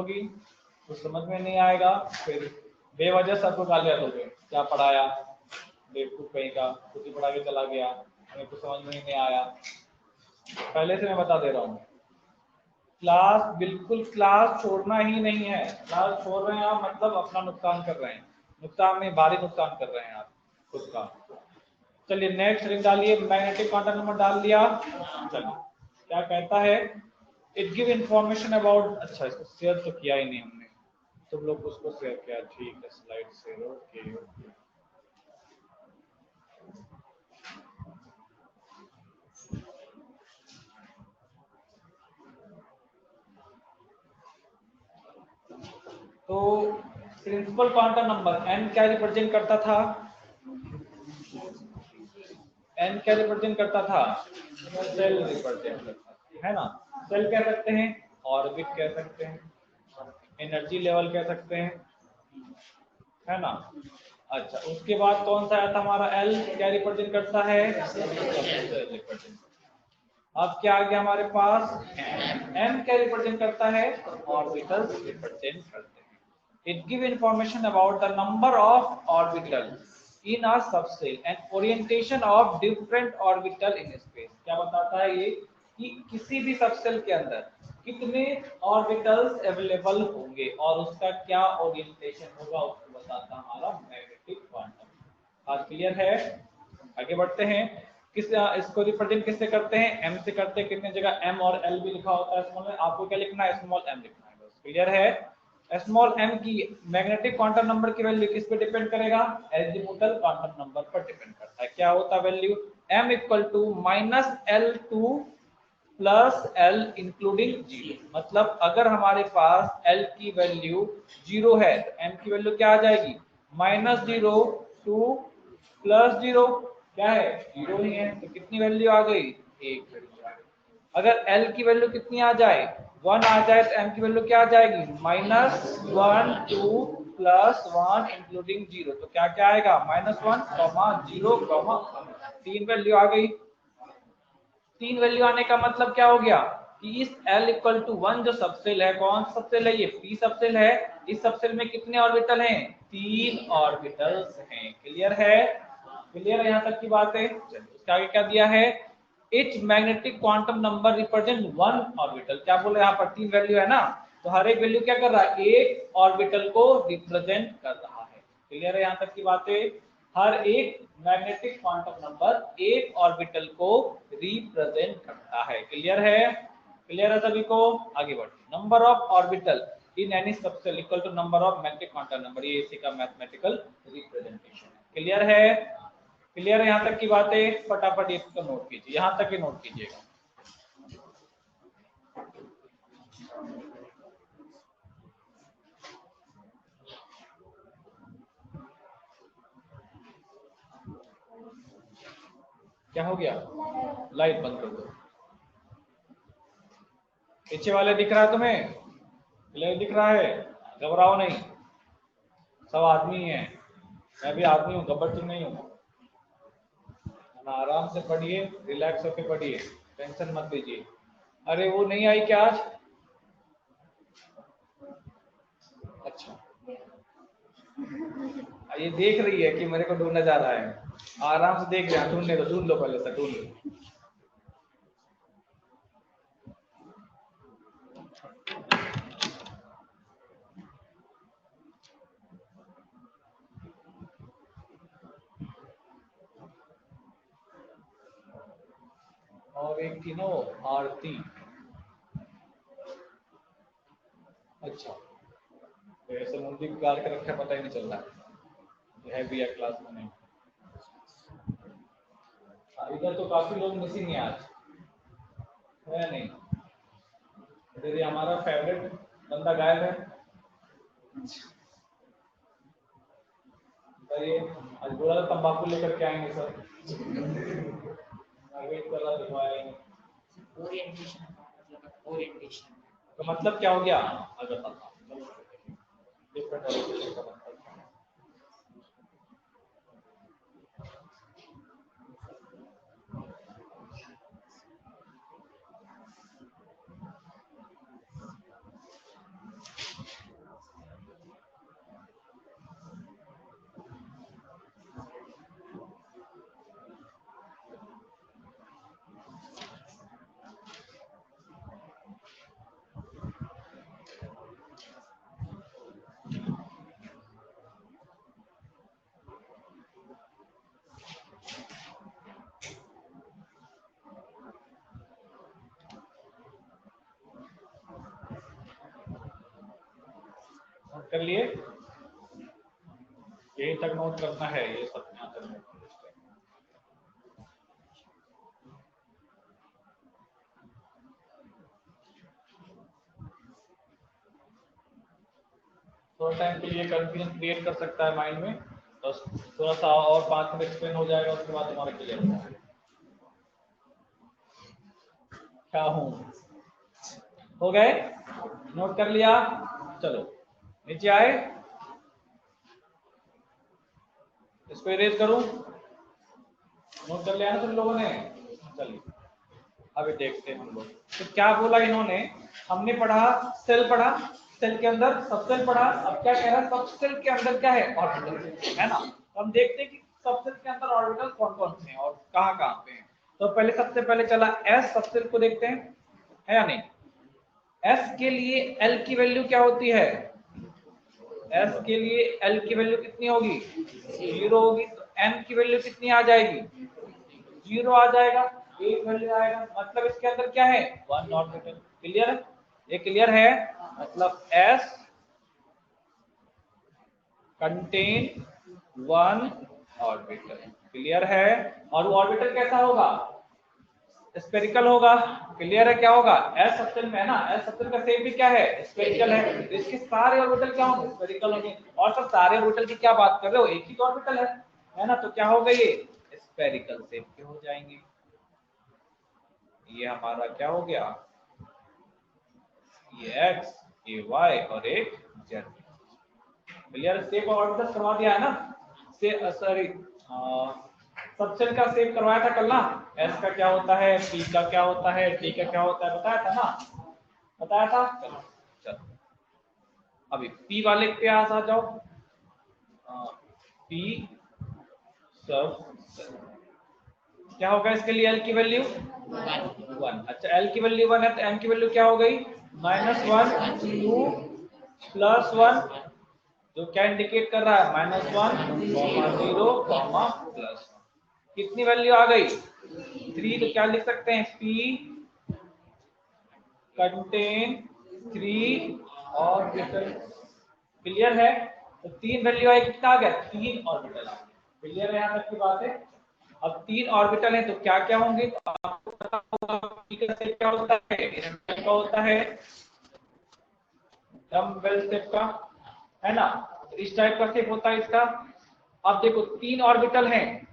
होगी तो समझ में नहीं आएगा, फिर बेवजह सबको गालियां दोगे, क्या पढ़ाया, बेवकूफ कहीं का, खुद ही पढ़ा के चला गया, मेरे को समझ में ही नहीं आया। पहले से मैं बता दे रहा हूँ, क्लास बिल्कुल क्लास छोड़ना ही नहीं है। क्लास छोड़ रहे हैं आप मतलब अपना नुकसान कर रहे हैं, नुकसान में भारी नुकसान कर रहे हैं आप खुद का। चलिए नेक्स्ट रिंग डालिए, मैग्नेटिक क्वांटम नंबर डाल दिया। चलिए क्या कहता है, इट गिव इंफॉर्मेशन अबाउट, अच्छा इसको शेयर तो किया ही नहीं हमने, तुम लोग उसको शेयर किया, ठीक है स्लाइड शेयर, ओके ओके। तो प्रिंसिपल क्वांटम नंबर n क्या रिप्रेजेंट करता था, n क्या रिप्रेजेंट करता था, सेल रिप्रेजेंट करता था, है ना। सेल कह सकते हैं, ऑर्बिट कह सकते हैं, एनर्जी लेवल कह सकते हैं, है ना। अच्छा उसके बाद कौन सा आया था हमारा, L क्या रिप्रेजेंट करता है, रिप्रेजेंट। अब क्या आ गया हमारे पास, M क्या रिप्रेजेंट करता है, ऑर्बिटल्स रिप्रेजेंट करते हैं। It give information about the number of orbital in a subshell and orientation of different orbital in space. क्या बताता है ये, कि किसी भी सबसेल के अंदर कितने ऑर्बिटल्स अवेलेबल होंगे और उसका क्या ओरिएंटेशन होगा, उसको बताता हमारा मैग्नेटिक क्वांटम। आज क्लियर है, आगे बढ़ते हैं। किस इसको रिप्रेजेंट किससे करते हैं, एम से करते हैं। कितने जगह एम और एल भी लिखा होता है स्मॉल में, आपको क्या लिखना है, स्मॉल एम लिखना है बस। क्लियर है। स्मॉल एम की मैग्नेटिक क्वांटम नंबर की वैल्यू किस पे डिपेंड करेगा, एजीमुथल क्वांटम नंबर पर डिपेंड करता है। क्या होता है value, M equal to minus L to plus L including zero. मतलब अगर हमारे पास एल की वैल्यू जीरो है तो एम की वैल्यू क्या आ जाएगी, minus zero to plus zero, क्या है जीरो ही है, तो कितनी वैल्यू आ गई, एक वैल्यू आ गई। अगर एल की वैल्यू कितनी आ जाए, वन आ जाए, तो एम की वैल्यू क्या आ जाएगी, minus one two plus one including zero. तो क्या क्या आएगा, minus one comma zero comma, तीन वैल्यू आ गई। तीन वैल्यू आने का मतलब क्या हो गया, कि इस L इक्वल टू वन जो सबसेल है, कौन सा सबसेल है, ये पी सबसेल है। इस सबसेल में कितने ऑर्बिटल हैं, तीन ऑर्बिटल्स हैं। क्लियर है, क्लियर है यहाँ तक की बात है। चलिए उसके आगे क्या दिया है, etch magnetic quantum number represent one orbital. क्या बोले यहाँ पर, तीन वैल्यू है ना, तो हर एक वैल्यू क्या कर रहा है, एक ऑर्बिटल को रिप्रेजेंट कर रहा है। क्लियर है यहाँ तक की बात है। हर एक मैग्नेटिक क्वांटम नंबर एक ऑर्बिटल को रिप्रेजेंट करता है। क्लियर है, क्लियर है सभी को, आगे बढ़ते। Number of orbital in any subshell equal to number of magnetic quantum number, ये इसी का मैथमेटिकल रिप्रेजेंटेशन है। क्लियर है, क्लियर है यहाँ तक की बातें, फटाफट इसको नोट कीजिए, यहाँ तक ही नोट कीजिएगा। क्या हो गया, लाइट बंद कर दो। पीछे वाले दिख रहा है तुम्हें, क्लियर दिख रहा है, घबराओ नहीं, सब आदमी हैं, मैं भी आदमी हूँ, गब्बर सिंह नहीं हूँ। आराम से पढ़िए, रिलैक्स होकर पढ़िए, टेंशन मत लीजिए। अरे वो नहीं आई क्या आज, अच्छा ये देख रही है कि मेरे को ढूंढना जा रहा है, आराम से देख रहे हैं, ढूंढने दो, ढूंढ लो पहले से, ढूंढ लो। और एक थी ना वो आरती, अच्छा तो ऐसे मुंडी गाड़ के रखा, पता ही नहीं चल रहा है भी है क्लास में नहीं। इधर तो काफी लोग मिसिंग है आज, है नहीं, इधर ये हमारा फेवरेट बंदा गायब है। ये आज बोला था तंबाकू लेकर के आएंगे सर, वेट कर रहा दिखवाया, ओरिएंटेशन तो मतलब क्या हो गया, अगर डिफरेंट ओरिएंटेशन का मतलब कर लिए, यही तक नोट करना है, ये सब यहाँ तक नोट करना है। थोड़ा टाइम के लिए कंफ्यूजन क्रिएट कर सकता है माइंड में, बस थोड़ा सा और 5 मिनट एक्सप्लेन हो जाएगा, उसके बाद तुम्हारा क्लियर हो जाएगा। क्या हूँ, हो गए, नोट कर लिया, चलो नीचे आए, इसको इरेज करूं, नोट कर लिया ना तुम लोगों ने, चलिए अभी देखते हैं हम लोग। तो क्या बोला इन्होंने, हमने पढ़ा सेल, पढ़ा सेल के अंदर सब सेल पढ़ा, अब क्या कह रहा है, सब सेल के अंदर क्या है, ऑर्बिटल है ना। तो हम देखते हैं कि सब सेल के अंदर ऑर्बिटल कौन कौन से हैं और कहाँ कहाँ पे हैं। तो पहले सबसे पहले चला एस सब सेल को देखते हैं, है या नहीं। एस के लिए एल की वैल्यू क्या होती है, एस के लिए एल की वैल्यू कितनी होगी, 0 होगी। तो एन की वैल्यू कितनी आ जाएगी, 0 आ जाएगा, एक वैल्यू आएगा, मतलब इसके अंदर क्या है, 1 ऑर्बिटल। क्लियर है, ये क्लियर है, मतलब एस कंटेन 1 ऑर्बिटल, क्लियर है। और वो ऑर्बिटल कैसा होगा, स्फेरिकल होगा, क्लियर है। क्या होगा, एस सबसेल में है ना, एस सबसेल का शेप भी क्या है, स्फेरिकल है, तो इसके सारे ऑर्बिटल क्या होंगे, स्फेरिकल होंगे। और सब सारे ऑर्बिटल की क्या बात कर रहे हो, एक ही तो ऑर्बिटल है ना, तो क्या होगा, ये स्फेरिकल शेप के हो जाएंगे। ये हमारा क्या हो गया, ये एक्स, ये वाई और एक जेड। क्लियर, शेप और ऑर्बिटल करवा दिया है ना, से सॉरी सबसेल का शेप करवाया था कल ना, एस का क्या होता है, पी का क्या होता है, टी का क्या होता है, बताया था ना, बताया था। चलो अभी पी वाले पे आ जाओ, पी सब क्या होगा, इसके लिए एल की वैल्यू 1। अच्छा एल की वैल्यू 1 है तो एम की वैल्यू क्या हो गई, -1 2 +1, जो क्या इंडिकेट कर रहा है, -1 0 +1। कितनी वैल्यू आ गई, 3। तो क्या लिख सकते हैं, पी कंटेन 3 ऑर्बिटल। क्लियर है, तो 3 वैल्यू आई, कितना आ गया, 3 ऑर्बिटल आ गए। क्लियर है, यहाँ तक की बात है। अब 3 ऑर्बिटल है तो क्या क्या होंगे, तो आपको पता होगा पी का शेप क्या होता है, का होता है डम्बेल शेप का, है ना, तो इस टाइप का शेप होता है इसका। अब देखो 3 ऑर्बिटल हैं,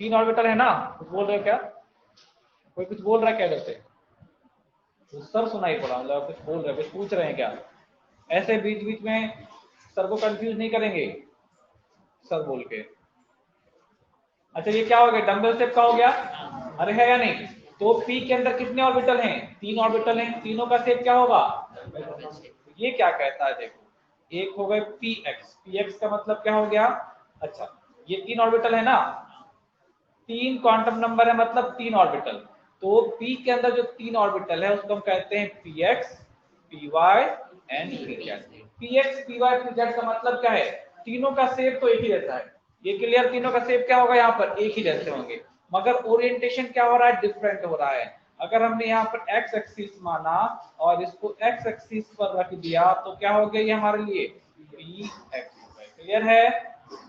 3 ऑर्बिटल है ना, कुछ बोल रहे हो क्या, कोई कुछ बोल रहा है क्या इधर से, तो सर सुनाई पड़ा, मतलब कुछ बोल रहे हैं, कुछ पूछ रहे हैं क्या, ऐसे बीच बीच में सर को कंफ्यूज नहीं करेंगे सर बोल के। अच्छा ये क्या हो गया, डंबल शेप का हो गया, अरे है या नहीं। तो पी के अंदर कितने ऑर्बिटल हैं, 3 ऑर्बिटल हैं, तीनों का शेप क्या होगा, ये क्या कहता है, देखो एक हो गए पी एक्स का मतलब क्या हो गया, अच्छा ये 3 ऑर्बिटल है ना, 3 क्वांटम नंबर है मतलब 3 ऑर्बिटल। तो पी के अंदर जो 3 ऑर्बिटल है उसको हम कहते हैं P X, P Y and P Z. P X, P Y, P Z का मतलब क्या है, तीनों का शेप तो एक ही जैसा है, ये क्लियर, तीनों का शेप क्या होगा, यहाँ पर एक ही जैसे होंगे, मगर ओरिएंटेशन क्या हो रहा है, डिफरेंट हो रहा है। अगर हमने यहाँ पर एक्स एक्सिस माना और इसको एक्स एक्सिस पर रख दिया तो क्या हो गया, ये हमारे लिए पी एक्स। क्लियर है,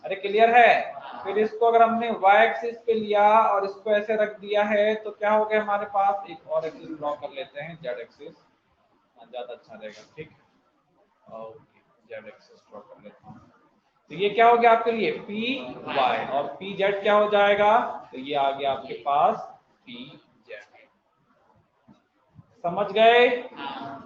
अरे क्लियर है। फिर इसको अगर हमने y एक्सिस पे लिया और इसको ऐसे रख दिया है तो क्या हो गया, हमारे पास एक और एक्सिस ड्रॉ कर लेते हैं, z एक्सिस, ज्यादा अच्छा रहेगा, ठीक, ओके z एक्सिस ड्रॉ कर लेता हूँ। तो ये क्या हो गया आपके लिए पी वाई, और पी जेड क्या हो जाएगा, तो ये आ गया आपके पास पी जेड। समझ गए,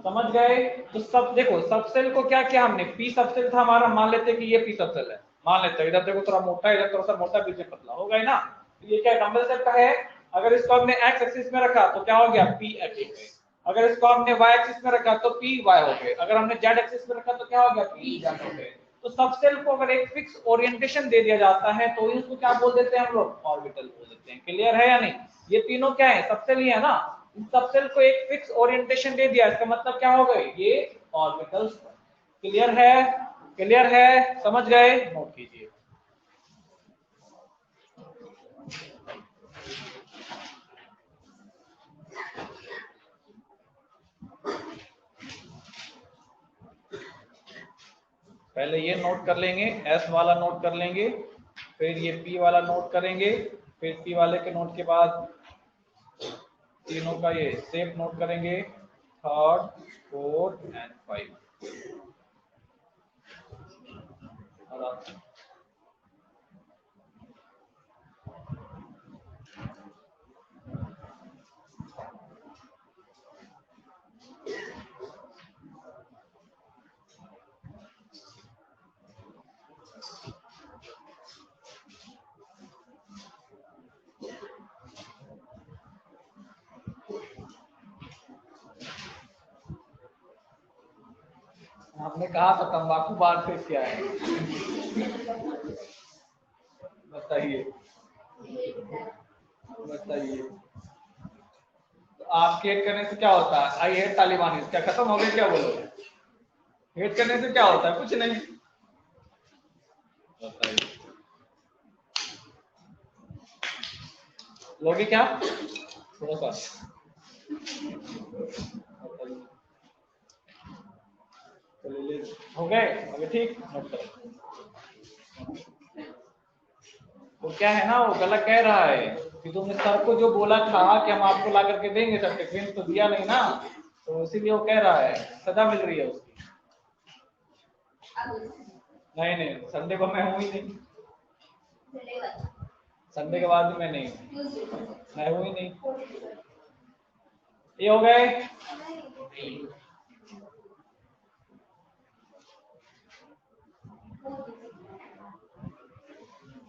समझ गए। तो सब देखो सबसेल को क्या किया हमने, पी सबसेल था हमारा, मान लेते कि ये पी सबसेल है, मान लेते हैं, इधर देखो थोड़ा मोटा, इधर थोड़ा सा मोटा, बीच में पतला, हो गए ना। तो ये क्या डंबल शेप का है, अगर इसको हमने एक्स एक्सिस में रखा तो क्या हो गया, पी एक्स हो गए, अगर इसको हमने वाई एक्सिस में रखा तो पी वाई हो गए, अगर हमने जेड एक्सिस में रखा तो क्या हो गया, पी जेड हो गए। तो सबसेल को अगर एक फिक्स ओरिएंटेशन दे दिया जाता है तो इसको क्या बोल देते हैं हम लोग, ऑर्बिटल बोल देते हैं। क्लियर है या नहीं, ये तीनों क्या है, सबसेल ही है ना, इन सबसेल को एक फिक्स ओरिएंटेशन दे दिया, इसका मतलब क्या हो गए, ये ऑर्बिटल्स। क्लियर है, क्लियर है, समझ गए, नोट कीजिए। पहले ये नोट कर लेंगे, एस वाला नोट कर लेंगे, फिर ये पी वाला नोट करेंगे, फिर पी वाले के नोट के बाद तीनों का ये शेप नोट करेंगे, थर्ड, फोर्थ एंड 5। आपने कहा था तंबाकू बार से क्या है, बताइए बताइए। तो आपके हेट करने से क्या होता है? आई हेट तालिबानी, क्या खत्म हो गया क्या? बोलो, हेट करने से क्या होता है? कुछ नहीं, बताइए। लोगे क्या थोड़ा सा? हो गए अभी? ठीक, वो क्या है ना, वो गलत कह रहा है कि तुमने सर को जो बोला था कि हम आपको ला करके देंगे सर्टिफिकेट, तो दिया नहीं ना, तो इसीलिए वो कह रहा है सजा मिल रही है उसकी। नहीं नहीं, संडे को मैं हूँ ही नहीं, संडे के बाद भी मैं नहीं हूँ, मैं हूँ ही नहीं। ये हो गए?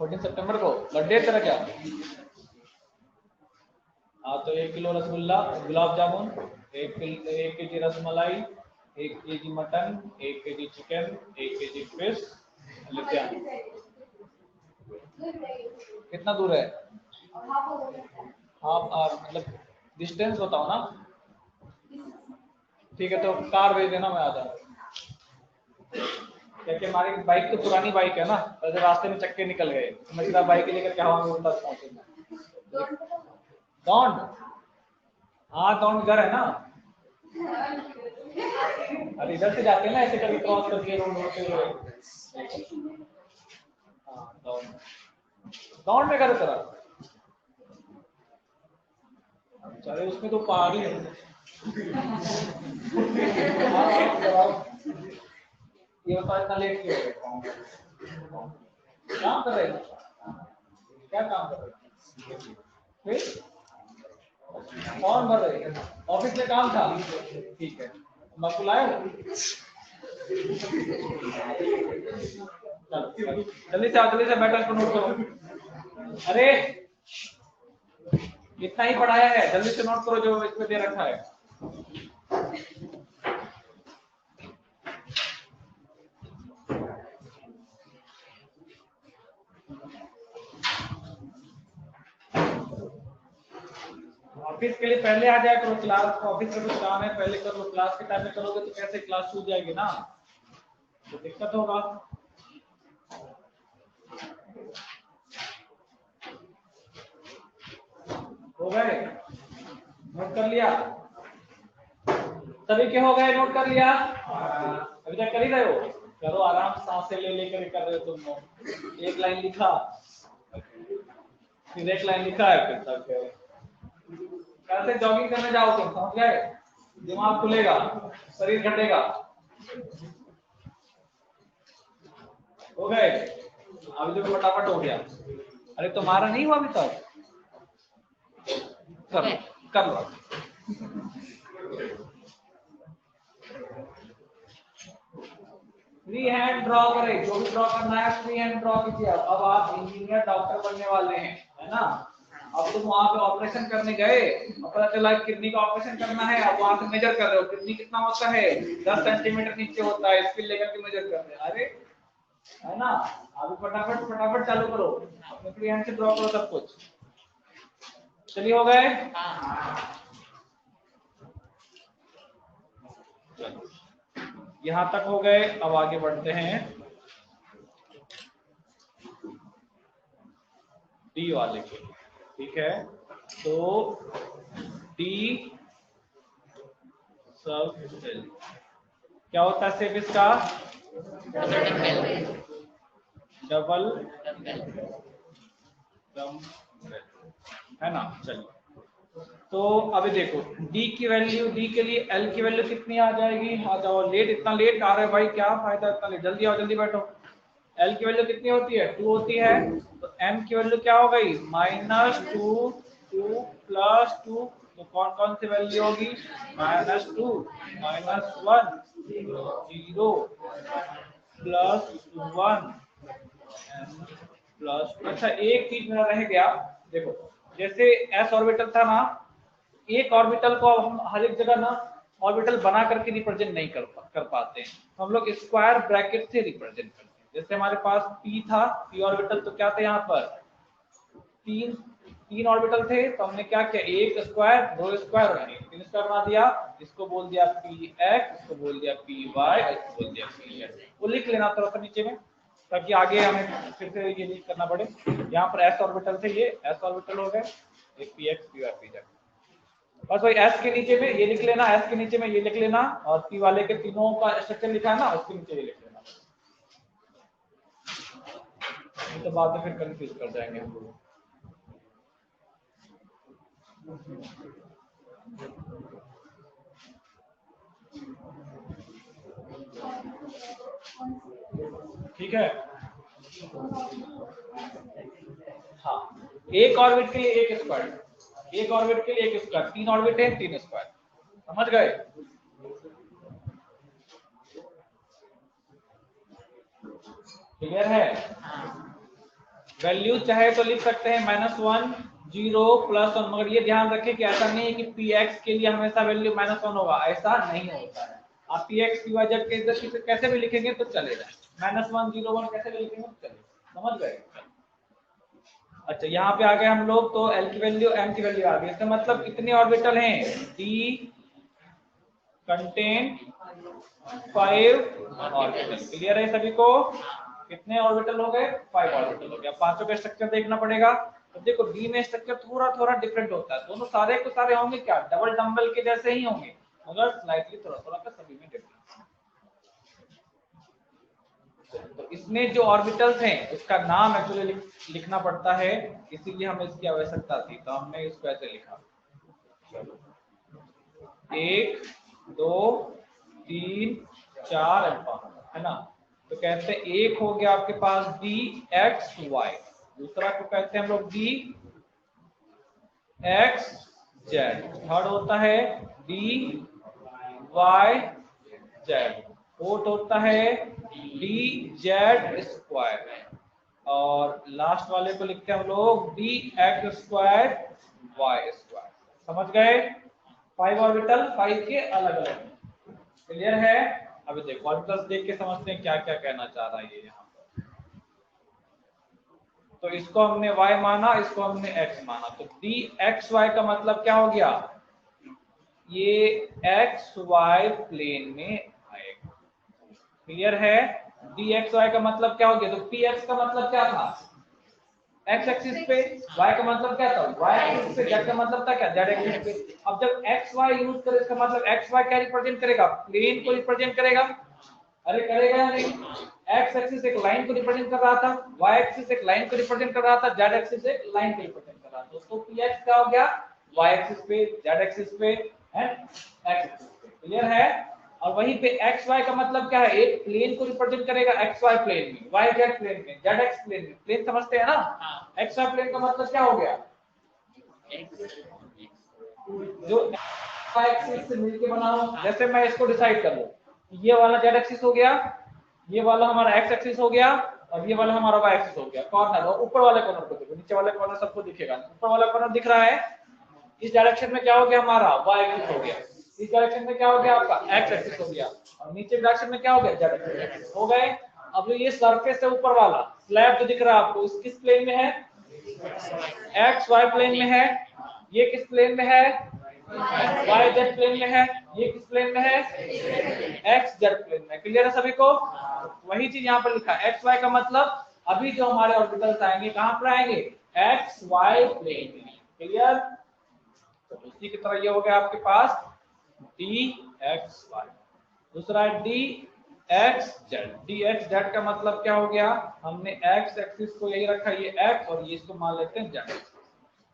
14 सितंबर को बर्थडे है तेरा क्या? हाँ, तो 1 kilo rasgulla, gulab jamun, 1 KG rasmalai, 1 KG mutton, 1 KG chicken, 1 KG fish लेते हैं। कितना दूर है? आप मतलब डिस्टेंस बताओ ना। ठीक है, तो कार भेज देना, मैं आ जाऊंगा। क्योंकि हमारी बाइक तो पुरानी बाइक है ना, तो रास्ते में चक्के निकल गए, मैं सीधा बाइक लेकर के हवा में उड़ता पहुंचूंगा। दौंड? हाँ, दौंड घर है ना। अरे इधर से जाते हैं ना, ऐसे करके क्रॉस करके रोड होते हुए। हाँ, दौंड, दौंड में घर तेरा? चले, उसमें तो पहाड़ी है। ये बताओ इतना लेट क्यों हो गए? काम कर रहे हैं? क्या काम कर रहे हैं? फिर फॉर्म भर रहे हैं, ऑफिस में काम था? ठीक है, मैं बुलाए हो? जल्दी से आओ, जल्दी से बैठो, इसको नोट करो। अरे इतना ही पढ़ाया है, जल्दी से नोट करो जो इसमें दे रखा है। ऑफिस के लिए पहले आ जाए करो, क्लास ऑफिस में कुछ काम है पहले कर लो, क्लास के टाइम में करोगे तो कैसे क्लास छूट जाएगी ना, तो दिक्कत होगा। हो गए? नोट कर लिया? सभी के हो गए? नोट कर लिया? अभी तक कर ही रहे हो? करो आराम, सांसें ले लेकर कर रहे हो तुम लोग। एक लाइन लिखा, फिर एक लाइन लिखा है, फिर तक कैसे जॉगिंग करने जाओ तुम, समझ गए? दिमाग खुलेगा, शरीर घटेगा। हो गए? अभी तो फटाफट हो गया। अरे तुम्हारा नहीं हुआ अभी तक? कर कर लो। फ्री हैंड ड्रॉ करें, जो भी ड्रॉ करना है फ्री हैंड ड्रॉ कीजिए। अब आप इंजीनियर डॉक्टर बनने वाले हैं, है ना? अब तुम वहां पे ऑपरेशन करने गए, पता चला किडनी का ऑपरेशन करना है, अब वहां से मेजर कर रहे हो किडनी कितना होता है, 10 सेंटीमीटर नीचे होता है, स्किल लेकर के मेजर कर रहे हैं। अरे है ना? अभी फटाफट फटाफट चालू करो, अपने फ्री हैंड से ड्रॉ करो सब कुछ। चलिए, हो गए? यहां तक हो गए, अब आगे बढ़ते हैं डी वाले के। ठीक है, तो डी सब सेल क्या होता है? सेप इसका डबल है ना। चलिए, तो अभी देखो d की वैल्यू, d के लिए l की वैल्यू कितनी आ जाएगी। आ जाओ, लेट, इतना लेट आ रहा है भाई, क्या फायदा इतना लेट, जल्दी आओ, जल्दी बैठो। l की वैल्यू कितनी होती है, 2 होती है, तो m की वैल्यू क्या हो गई, -2, 2 + 2, तो कौन कौन सी वैल्यू होगी, -2, -1, 0 +1 प्लस। अच्छा, एक चीज मेरा रह गया, देखो जैसे s ऑर्बिटल था ना, एक ऑर्बिटल को अब हम हर एक जगह ना ऑर्बिटल बना करके रिप्रेजेंट नहीं कर पाते हैं, तो हम लोग स्क्वायर ब्रैकेट से रिप्रेजेंट करते हैं। जैसे हमारे पास p था, p ऑर्बिटल, तो क्या थे यहाँ पर तीन ऑर्बिटल थे, तो हमने क्या किया, एक स्क्वायर, दो स्क्वायर और तीन स्क्वायर बना दिया। इसको बोल दिया px, इसको बोल दिया py, इसको बोल दिया pz। वो लिख लेना थोड़ा सा नीचे में, ताकि आगे हमें फिर से ये नहीं करना पड़े। यहाँ पर s ऑर्बिटल थे, ये s ऑर्बिटल हो गए, एक px, py, pz। बस वही s के नीचे में ये लिख लेना, s के नीचे में ये लिख लेना, और p वाले के तीनों का स्ट्रक्चर लिखा है ना, उसके नीचे ये लिख लेना। नहीं तो बाद में फिर कंफ्यूज कर जाएंगे हम लोग। ठीक है, हाँ, एक ऑर्बिट के लिए एक स्क्वायर, एक ऑर्बिट के लिए एक स्क्वायर, तीन ऑर्बिट है, तीन स्क्वायर, समझ गए। क्लियर है। वैल्यू चाहे तो लिख सकते हैं -1, 0, +1, मगर ये ध्यान रखें कि ऐसा नहीं है कि px के लिए हमेशा वैल्यू -1 होगा, ऐसा नहीं होता है। आप px py जब के इधर कैसे भी लिखेंगे तो चलेगा, -1, 0, 1 कैसे भी लिखेंगे तो चलेगा, समझ गए। अच्छा, यहाँ पे आ गए हम लोग, तो l की वैल्यू, m की वैल्यू आ गई, इसका मतलब कितने ऑर्बिटल हैं, d कंटेन 5 ऑर्बिटल। क्लियर है सभी को, कितने ऑर्बिटल हो गए, 5 ऑर्बिटल हो गया। पांचों का स्ट्रक्चर देखना पड़ेगा। तो देखो डी में स्ट्रक्चर थोड़ा थोड़ा डिफरेंट होता है, दोनों सारे को सारे होंगे क्या, डबल डंबल के जैसे ही होंगे, मगर स्लाइटली थोड़ा थोड़ा का सभी में डिफरेंस। तो इसमें जो ऑर्बिटल्स हैं उसका नाम एक्चुअली लिखना पड़ता है, इसीलिए हमें इसकी आवश्यकता थी, तो हमने इसको ऐसे लिखा, 1, 2, 3, 4 और 5, है ना। तो कहते हैं एक हो गया आपके पास डी एक्स वाई, दूसरा को कहते हैं हम लोग डी एक्स जेड, थर्ड होता है डी वाई जेड, फोर्थ होता है डी जेड स्क्वायर, और लास्ट वाले को लिखते हैं हम लोग D X square Y square. समझ गए, 5 ऑर्बिटल 5 के अलग अलग। क्लियर है। अभी देखो ऑर्बिटल्स देख के समझते हैं क्या क्या कहना चाह रहा है ये यहाँ पर। तो इसको हमने y माना, इसको हमने x माना, तो डी एक्स वाई का मतलब क्या हो गया, ये एक्स वाई प्लेन में आएगा। क्लियर है। डी एक्स वाई का मतलब क्या हो गया, तो पी एक्स का मतलब क्या था, एक्स एक्सिस पे, y का मतलब क्या था, y एक्सिस पे, z का मतलब था क्या, z एक्सिस पे। अब जब x y यूज करें, इसका मतलब x y क्या रिप्रेजेंट करेगा, प्लेन को रिप्रेजेंट करेगा, अरे करेगा या नहीं। x एक्सिस एक लाइन को रिप्रेजेंट कर रहा था, y एक्सिस एक लाइन को रिप्रेजेंट कर रहा था, z एक्सिस एक लाइन को रिप्रेजेंट कर रहा था। तो px क्या हो गया, y एक्सिस पे, z एक्सिस पे एंड x एक्सिस पे। क्लियर है। और वहीं पे एक्स वाई का मतलब क्या है, एक प्लेन को रिप्रेजेंट करेगा एक्स वाई प्लेन में, वाई जेड प्लेन में, जेड एक्स प्लेन में। प्लेन समझते हैं ना, एक्स वाई प्लेन का मतलब क्या हो गया, जो वाई एक्सिस से मिलके बना हो। जैसे मैं इसको डिसाइड कर लूं, ये वाला जेड एक्सिस हो गया, ये वाला हमारा एक्स एक्सिस हो गया, और ये वाला हमारा वाई एक्सिस हो गया। कॉर्नर, और ऊपर वाले कॉर्नर को देखो, नीचे वाले कॉर्नर सबको दिखेगा, ऊपर वाला कॉर्नर दिख रहा है, इस डायरेक्शन में क्या हो गया, हमारा वाई एक्सिस हो गया, इस डायरेक्शन में क्या हो गया, आपका एक्स एक्सिस हो गया, और नीचे डायरेक्शन में क्या हो गया, जेड एक्सिस हो गए। अब ये सरफेस है ऊपर वाला स्लैब जो दिख रहा है आपको, किस प्लेन में है, एक्स वाई प्लेन में है। ये किस प्लेन में है, वाई जेड प्लेन में है। ये किस प्लेन में है, एक्स जेड प्लेन में। क्लियर है सभी को। वही चीज यहाँ पर लिखा है, एक्स वाई का मतलब अभी जो हमारे ऑर्बिटल्स आएंगे कहां पर आएंगे, एक्स वाई प्लेन में। क्लियर। तो उसी की तरह ये हो गया आपके पास डी एक्स वाई, दूसरा है D X Z, D X Z का मतलब क्या हो गया, हमने एक्स एक्सिस को यही रखा, ये एक्स और ये इसको मान लेते हैं जेड।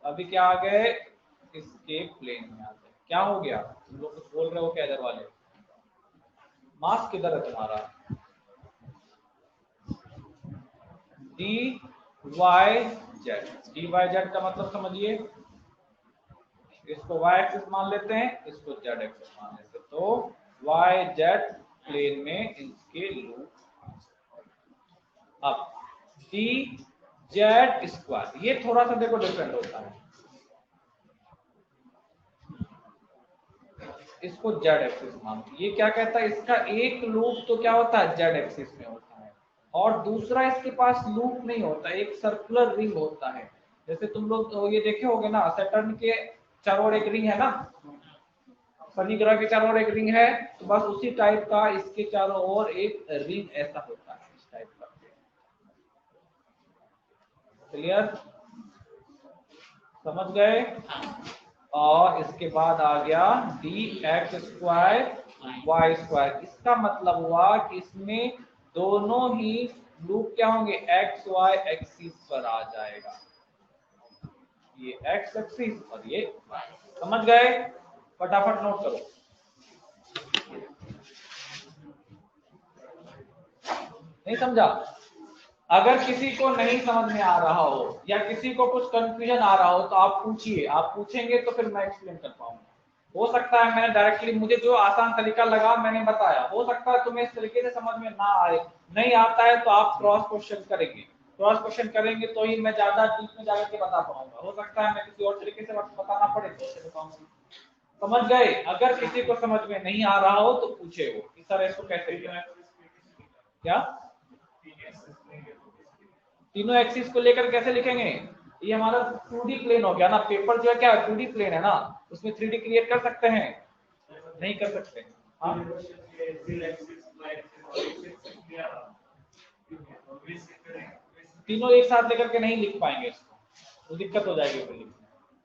अभी क्या आ गए, इसके प्लेन में आ गए। क्या हो गया, तुम लोग कुछ बोल रहे हो क्या इधर वाले, मास किधर है तुम्हारा, D Y Z, D Y Z का मतलब समझिए, इसको वाई एक्सिस मान लेते हैं, इसको जेड एक्सिस मान लेते हैं, तो वाई जेड प्लेन में इसके लूप। अब डी जेड स्क्वायर, ये थोड़ा सा देखो डिफरेंट होता है, इसको जेड एक्सिस मानते, ये क्या कहता है, इसका एक लूप तो क्या होता है जेड एक्सिस में होता है, और दूसरा इसके पास लूप नहीं होता, एक सर्कुलर रिंग होता है। जैसे तुम लोग तो ये देखे होगे ना, सैटर्न के चारों ओर एक रिंग है ना, शनि ग्रह के चारों ओर एक रिंग है, तो बस उसी टाइप का इसके चारों ओर एक रिंग ऐसा होता है, इस टाइप का। क्लियर, समझ गए। और इसके बाद आ गया D X square Y square, इसका मतलब हुआ कि इसमें दोनों ही लूप क्या होंगे, एक्स वाई एक्सिस पर आ जाएगा, ये एक्स एक्सिस और ये वाई। समझ गए, फटाफट नोट करो। नहीं समझा, अगर किसी को नहीं समझ में आ रहा हो या किसी को कुछ कंफ्यूजन आ रहा हो तो आप पूछिए, आप पूछेंगे तो फिर मैं एक्सप्लेन कर पाऊंगा। हो सकता है मैंने डायरेक्टली, मुझे जो आसान तरीका लगा मैंने बताया, हो सकता है तुम्हें इस तरीके से समझ में ना आए, नहीं आता है तो आप क्रॉस क्वेश्चन करेंगे, क्रॉस क्वेश्चन करेंगे तो ही मैं ज्यादा डीप में जाकर के बता पाऊंगा, हो सकता है मैं किसी और तरीके से बताना पड़े तो बताऊंगा। समझ गए, अगर किसी को समझ में नहीं आ रहा हो तो पूछे वो कि सर इसको कैसे किया, क्या तीनों एक्सिस को लेकर कैसे लिखेंगे, ये हमारा 2D प्लेन हो गया ना, पेपर जो है क्या 2D प्लेन है ना, उसमें 3D क्रिएट कर सकते हैं, नहीं कर सकते। हाँ तीनों एक साथ लेकर के नहीं लिख पाएंगे इसको, तो दिक्कत हो जाएगी फिर लिखने।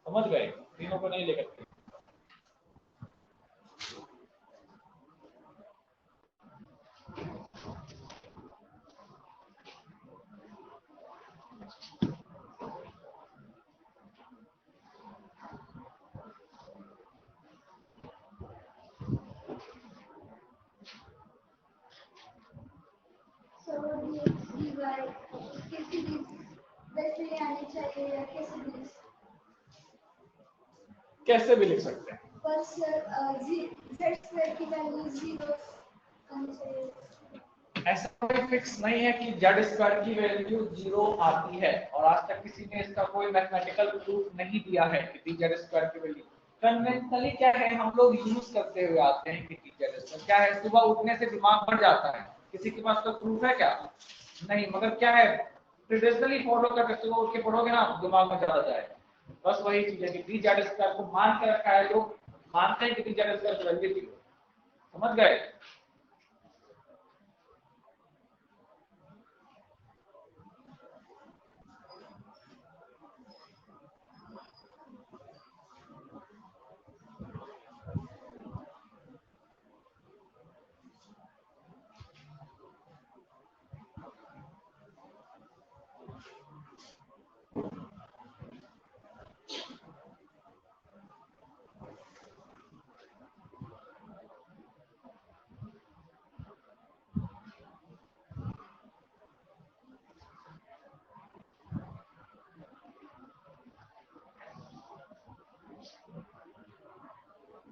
समझ गए, तीनों को नहीं लेकर के। कैसे भी लिख सकते हैं, पर सर जेड स्क्वायर की वैल्यू 0 आनी चाहिए, ऐसा कोई फिक्स नहीं है कि जेड स्क्वायर की वैल्यू 0 आती है, और आज तक किसी ने इसका कोई मैथमेटिकल प्रूफ नहीं दिया है कि जेड स्क्वायर की वैल्यू। कन्वेंशनली क्या है, हम लोग यूज करते हुए आते हैं कि जेड स्क्वायर क्या है, सुबह उठने से दिमाग बढ़ जाता है, किसी के पास कोई प्रूफ है क्या, नहीं, मगर क्या है ट्रेडिशनली फॉलो करके सुबह उठ के पढ़ोगे ना दिमाग में चला जाएगा। बस वही चीज है कि डी जेड स्क्वायर को मान के रखा है, लोग मानते हैं कि डी जेड स्क्वायर की वैल्यू 0। समझ गए,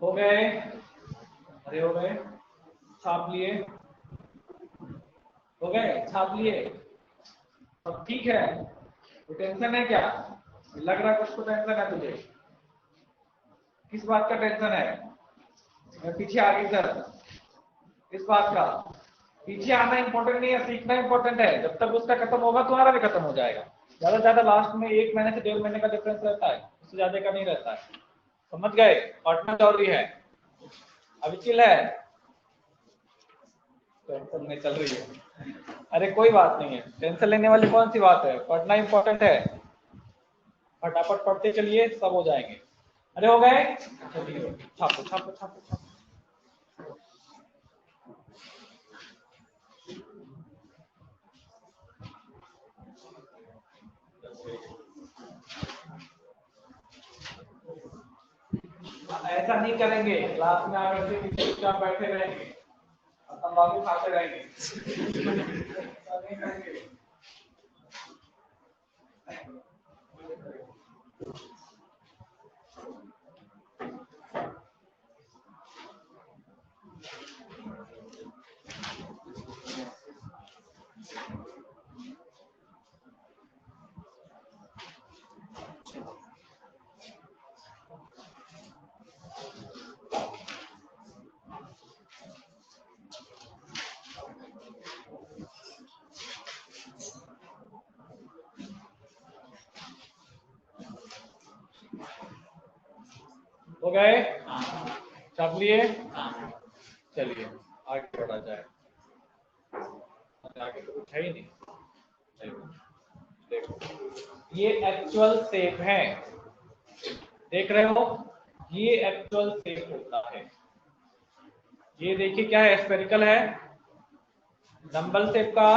हो गए, अरे हो गए, छाप लिए, हो गए छाप लिए, अब ठीक है, तो टेंशन है क्या, लग रहा है कुछ तो टेंशन है तुझे, किस बात का टेंशन है, मैं पीछे आ गई सर, इस बात का, पीछे आना इंपॉर्टेंट नहीं है, सीखना इंपॉर्टेंट है, जब तक उसका खत्म होगा तुम्हारा भी खत्म हो जाएगा, ज्यादा से ज्यादा लास्ट में 1 महीने से 1.5 महीने का डिफरेंस रहता है, उससे ज्यादा का नहीं रहता है। समझ गए, पढ़ना जरूरी है, अभी चिल है, टेंशन नहीं चल रही है, अरे कोई बात नहीं है, टेंशन लेने वाली कौन सी बात है, पढ़ना इंपॉर्टेंट है, फटाफट पढ़ते चलिए सब हो जाएंगे। अरे हो गए, चलिए छापो छापो छापो छापो। ऐसा नहीं करेंगे, क्लास में आकर के चुपचाप बैठे रहेंगे और तंबाकू खाते रहेंगे। ऐसा नहीं करेंगे। हो गए? छाप लिए? चलिए आगे बढ़ा जाए। आगे तो कुछ है ही नहीं। देखो ये एक्चुअल शेप है, देख रहे हो? ये एक्चुअल शेप होता है। ये देखिए क्या है, स्फेरिकल है। डंबल शेप का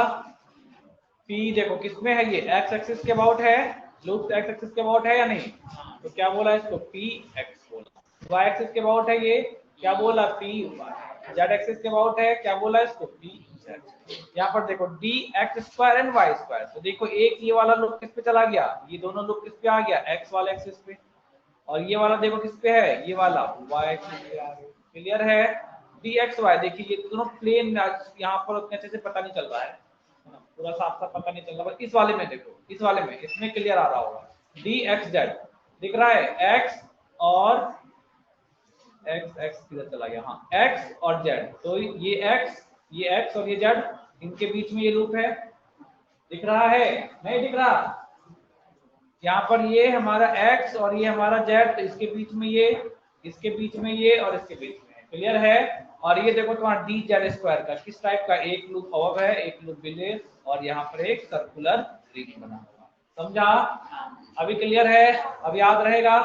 पी देखो किसमें है, ये एक्स एक्सिस के अबाउट है, लूप एक्स एक्सिस के अबाउट है या नहीं? तो क्या बोला इसको? पी एक्स बोला। वाई एक्सिस के अबाउट है, ये क्या बोला? P Y. जेड एक्सिस के अबाउट है, क्या बोला इसको? P Z. यहाँ पर देखो D X square and Y square, तो देखो एक ये वाला लूप किस पे चला गया, ये दोनों लूप किस पे आ गया? एक्स वाले एक्सिस पे। और ये वाला देखो किस पे है, ये वाला वाई एक्सिस पे आ गया। क्लियर है? डी एक्स वाई देखिए ये दोनों प्लेन, यहाँ पर उतने अच्छे से पता नहीं चल रहा है, पूरा साफ साफ पता नहीं चल रहा, इस वाले में देखो, इस वाले में, इसमें क्लियर आ रहा होगा। डी एक्स जेड दिख रहा है, एक्स और एक्स, एक्स किधर चला गया? हाँ, एक्स और जेड, तो ये एक्स और ये जेड, इनके बीच में ये लूप है, दिख रहा है? नहीं दिख रहा? यहाँ पर ये हमारा x और ये हमारा z, तो इसके बीच में ये, इसके बीच में ये और इसके बीच में, क्लियर है? और ये देखो तुम्हारा डी जेड स्क्वायर का किस टाइप का, एक लूप अबव है, एक लूप बिलो, और यहाँ पर एक सर्कुलर रिंग बना हुआ। समझा? अभी क्लियर है? अब याद रहेगा?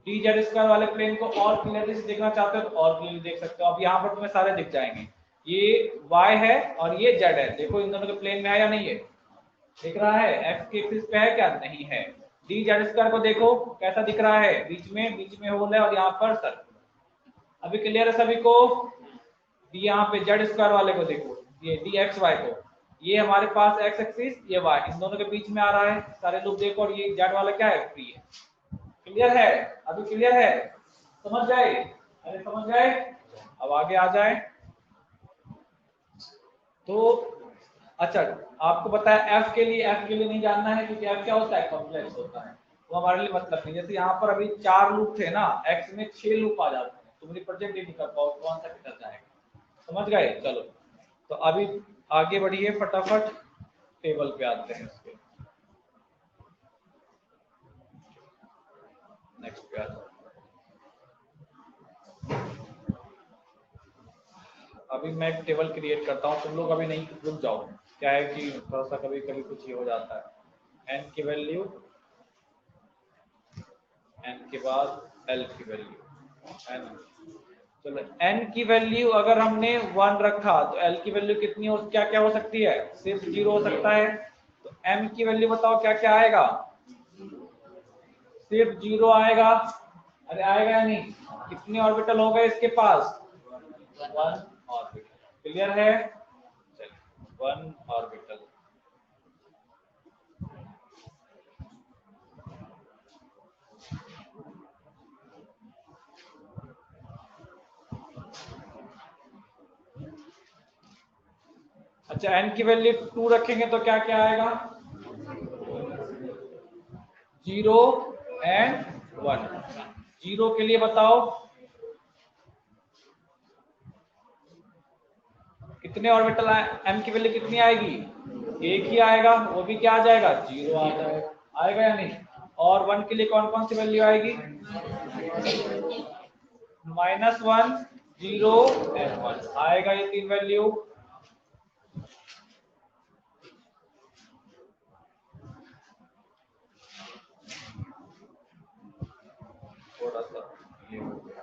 डी जेड स्क्वायर वाले प्लेन को और क्लियरली से देखना चाहते हो तो और क्लियरली देख सकते हो। अब यहाँ पर तुम्हें सारे दिख जाएंगे, ये y है और ये z है, देखो इन दोनों के प्लेन में है या नहीं है? दिख रहा है? एक्स के एक्सिस पे है क्या? नहीं है। डी जेड स्क्वायर को देखो कैसा दिख रहा है, बीच में होल है और यहाँ पर सर्कल। अभी क्लियर है सभी को? यहाँ पे जेड स्क्वायर वाले को देखो, ये डी एक्स वाई को, ये हमारे पास एक्स एक्सिस, ये वाई, इन दोनों के बीच में आ रहा है, सारे लूप देखो, और ये जेड वाला क्या है? फ्री है। क्लियर है? अभी क्लियर है? समझ गए? अरे समझ गए? अब आगे आ जाए तो अच्छा, आपको पता है एफ के लिए नहीं जानना है, क्योंकि एफ क्या होता है? कॉम्प्लेक्स होता है, वो हमारे लिए मतलब नहीं। जैसे यहाँ पर अभी 4 लूप थे ना, एक्स में 6 लूप आ जाते हैं, तुम रिप्रेजेंट ही नहीं कर पाओ कौन सा किधर जाएगा। समझ गए? चलो तो अभी आगे बढ़िए, फटाफट टेबल पे आते हैं, इसके नेक्स्ट पे आते हैं। अभी मैं एक टेबल क्रिएट करता हूँ, तुम लोग अभी नहीं, रुक जाओ, क्या है कि थोड़ा सा कभी कभी कुछ ये हो जाता है। एन की वैल्यू, एन के बाद एल की वैल्यू, एन, चलो एन की वैल्यू अगर हमने 1 रखा तो एल की वैल्यू कितनी हो, क्या क्या हो सकती है? सिर्फ 0 हो सकता है। तो एम की वैल्यू बताओ क्या क्या आएगा? सिर्फ 0 आएगा। अरे आएगा या नहीं? कितने ऑर्बिटल हो गए इसके पास? 1 ऑर्बिटल। क्लियर है? चलिए 1 ऑर्बिटल। अच्छा, n की वैल्यू 2 रखेंगे तो क्या क्या आएगा? 0 एंड 1। 0 के लिए बताओ कितने ऑर्बिटल आए? m की वैल्यू कितनी आएगी? एक ही आएगा, वो भी क्या आ जाएगा? 0 आ जाएगा। आएगा या नहीं? और 1 के लिए कौन कौन सी वैल्यू आएगी? -1, 0 एंड 1 आएगा, ये 3 वैल्यू। थोड़ा सा ये हो गया।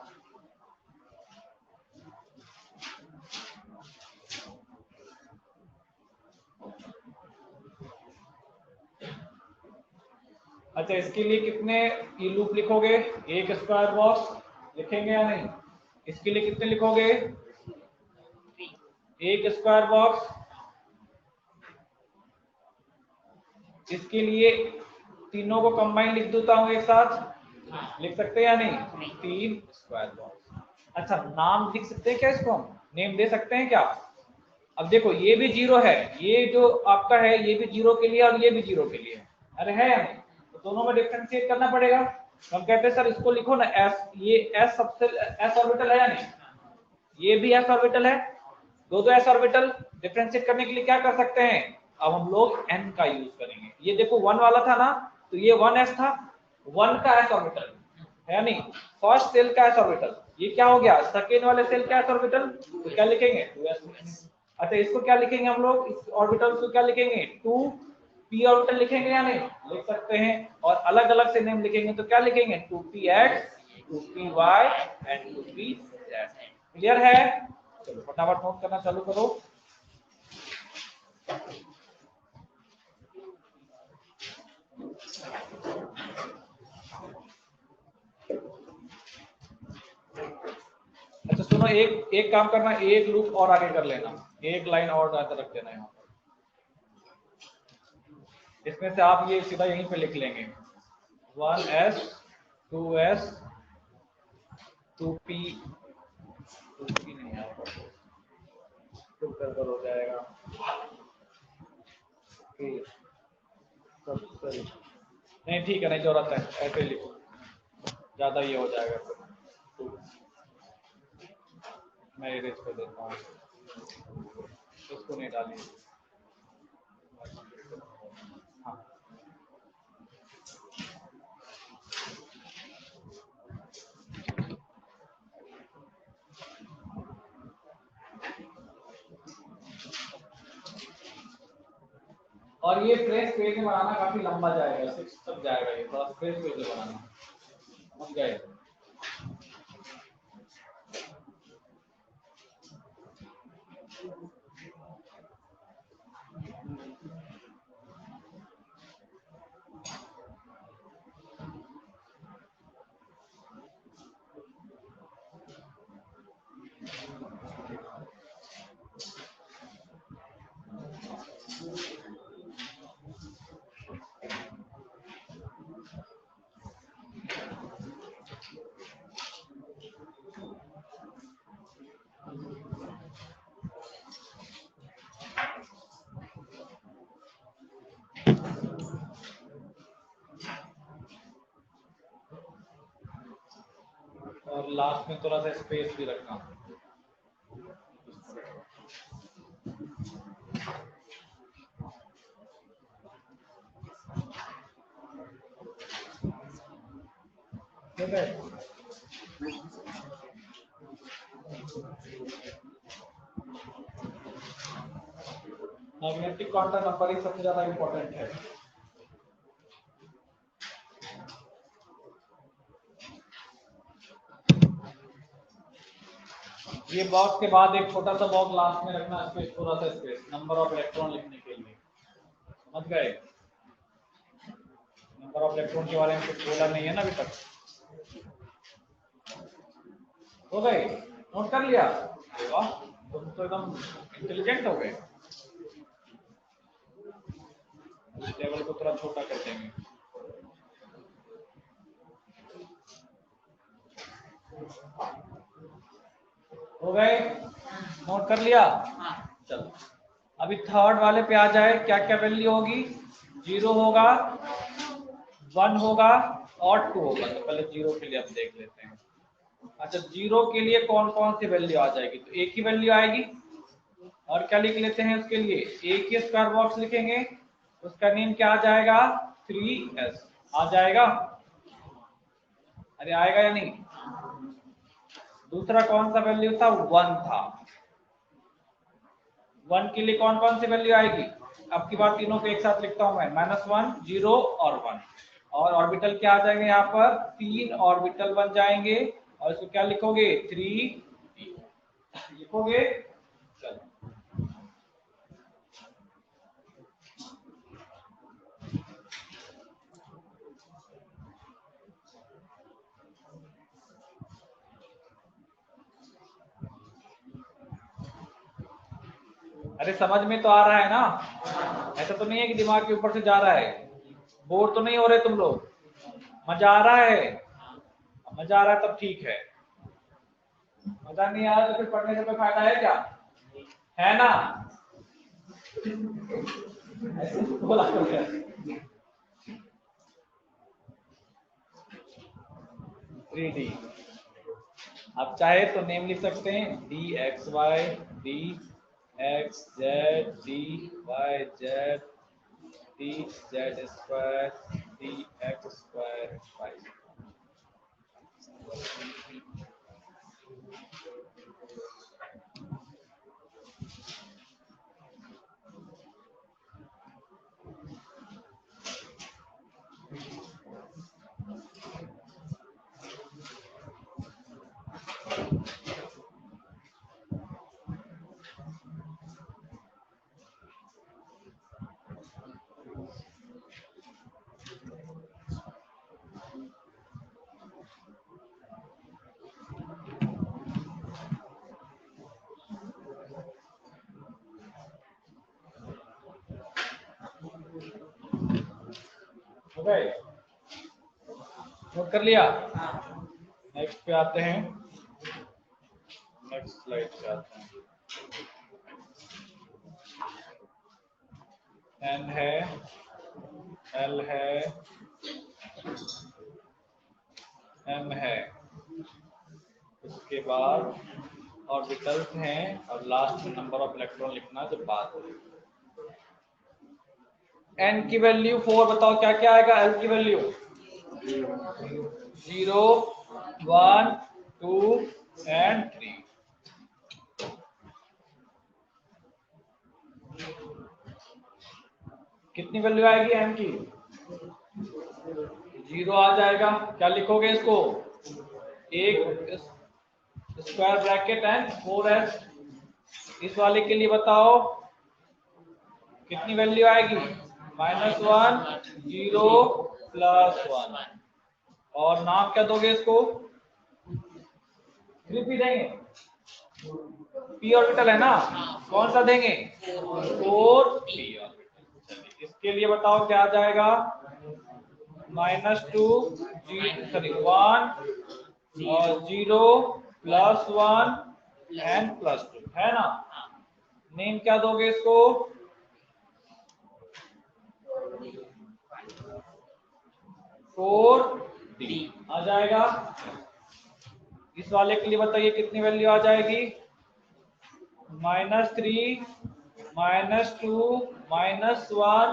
अच्छा, इसके लिए कितने ई लूप लिखोगे? एक स्क्वायर बॉक्स लिखेंगे या नहीं? इसके लिए कितने लिखोगे? एक स्क्वायर बॉक्स। इसके लिए तीनों को कंबाइन लिख देता हूँ एक साथ, लिख सकते हैं या नहीं? 3 स्क्वायर बॉक्स। अच्छा, नाम लिख सकते हैं क्या? इसको हम नेम दे सकते हैं क्या? अब देखो, ये भी 0 है, ये जो आपका है ये भी 0 के लिए और ये भी 0 के लिए है। अरे है या नहीं? तो दोनों में डिफरेंशिएट करना पड़ेगा। हम कहते हैं सर इसको लिखो ना एस, ये एस सबसे एस ऑर्बिटल है या नहीं? ये भी एस ऑर्बिटल है, दो एस ऑर्बिटल। डिफरेंशिएट करने के लिए क्या कर सकते हैं? अब हम लोग एन का यूज करेंगे। ये देखो 1 वाला था ना, तो ये 1s था, 1 का एस ऑर्बिटल है नहीं, फर्स्ट सेल का एस ऑर्बिटल। ये क्या हो गया? सेकेंड वाले सेल का एस ऑर्बिटल, तो क्या लिखेंगे? 2s। अच्छा, इसको क्या लिखेंगे हम लोग? इस ऑर्बिटल को क्या लिखेंगे? 2p ऑर्बिटल लिखेंगे या नहीं? लिख सकते हैं। और अलग अलग से नेम लिखेंगे तो क्या लिखेंगे? 2px, 2py and 2pz। Clear है? चलो फटाफट नोट करना चालू करो। अच्छा सुनो, एक काम करना, एक लूप और आगे कर लेना, एक लाइन और रख देना यहाँ पर। इसमें से आप ये सीधा यहीं पे लिख लेंगे 1s 2s 2p, 2p नहीं है, हो जाएगा। नहीं ठीक है, नहीं जरूरत है, ऐसे लिखो, ज्यादा ये हो जाएगा फिर। मैं इरेज कर देता हूँ, इसको नहीं डालिए। हाँ, और ये फ्रेश पेज में बनाना काफी लंबा जाएगा, 6 तक जाएगा ये, थोड़ा फ्रेश पेज में बनाना, समझ गए? और लास्ट में थोड़ा सा स्पेस भी रखना। ठीक है, मैग्नेटिक क्वांटम नंबर ही सबसे ज्यादा इंपॉर्टेंट है। ये बॉक्स के बाद एक छोटा सा बॉक्स लास्ट में रखना, स्पेस, थोड़ा सा स्पेस, नंबर ऑफ इलेक्ट्रॉन लिखने के लिए, समझ गए? नंबर ऑफ इलेक्ट्रॉन के बारे में कुछ बोला नहीं है ना अभी तक। हो गए? नोट कर लिया? वाह, तुम तो एकदम इंटेलिजेंट हो गए। इस टेबल को थोड़ा छोटा कर देंगे। हो गए? नोट कर लिया? चलो अभी थर्ड वाले पे आ जाए। क्या क्या वैल्यू होगी? 0 होगा, 1 होगा और 2 होगा। तो पहले 0 के लिए हम देख लेते हैं। अच्छा, 0 के लिए कौन कौन सी वैल्यू आ जाएगी? तो एक ही वैल्यू आएगी, और क्या लिख लेते हैं उसके लिए? एक ही स्क्वायर बॉक्स लिखेंगे, उसका नेम क्या आ जाएगा? 3s आ जाएगा। अरे आएगा या नहीं? दूसरा कौन सा वैल्यू था? 1 था। 1 के लिए कौन कौन सी वैल्यू आएगी? अब की बार तीनों को एक साथ लिखता हूं मैं, -1 0 और 1। और ऑर्बिटल क्या आ जाएंगे? यहाँ पर 3 ऑर्बिटल बन जाएंगे, और इसको क्या लिखोगे? 3 लिखोगे। चलो अरे समझ में तो आ रहा है ना, ऐसा तो नहीं है कि दिमाग के ऊपर से जा रहा है। बोर तो नहीं हो रहे तुम लोग? मजा आ रहा है? मजा आ रहा है तब ठीक है, मजा नहीं आ रहा तो फिर पढ़ने से कोई फायदा है क्या? है ना? ऐसे बोला तो है। 3D आप चाहे तो नेम लिख सकते हैं, D X Y, D X Z, D Y Z, D Z square, D X square Y. Okay, note कर लिया? नेक्स्ट पे आते हैं, नेक्स्ट स्लाइड पे आते हैं। एन है, एल है, एम है, उसके बाद ऑर्बिटल्स हैं और लास्ट में नंबर ऑफ इलेक्ट्रॉन लिखना जब बात हो। एन की वैल्यू 4 बताओ क्या क्या आएगा? एल की वैल्यू 0, 1, 2 एंड 3। कितनी वैल्यू आएगी एम की? 0 आ जाएगा। क्या लिखोगे इसको? एक स्क्वायर ब्रैकेट एंड 4s। इस वाले के लिए बताओ कितनी वैल्यू आएगी? -1, 0, +1। और नाम क्या दोगे इसको? 3p देंगे, p ऑर्बिटल है ना, कौन सा देंगे? 4p orbital. इसके लिए बताओ क्या आ जाएगा? -2, 1 और 0, +1 एंड +2, है ना? नेम क्या दोगे इसको? 4d आ जाएगा। इस वाले के लिए बताइए कितनी वैल्यू आ जाएगी? -3, -2, -1,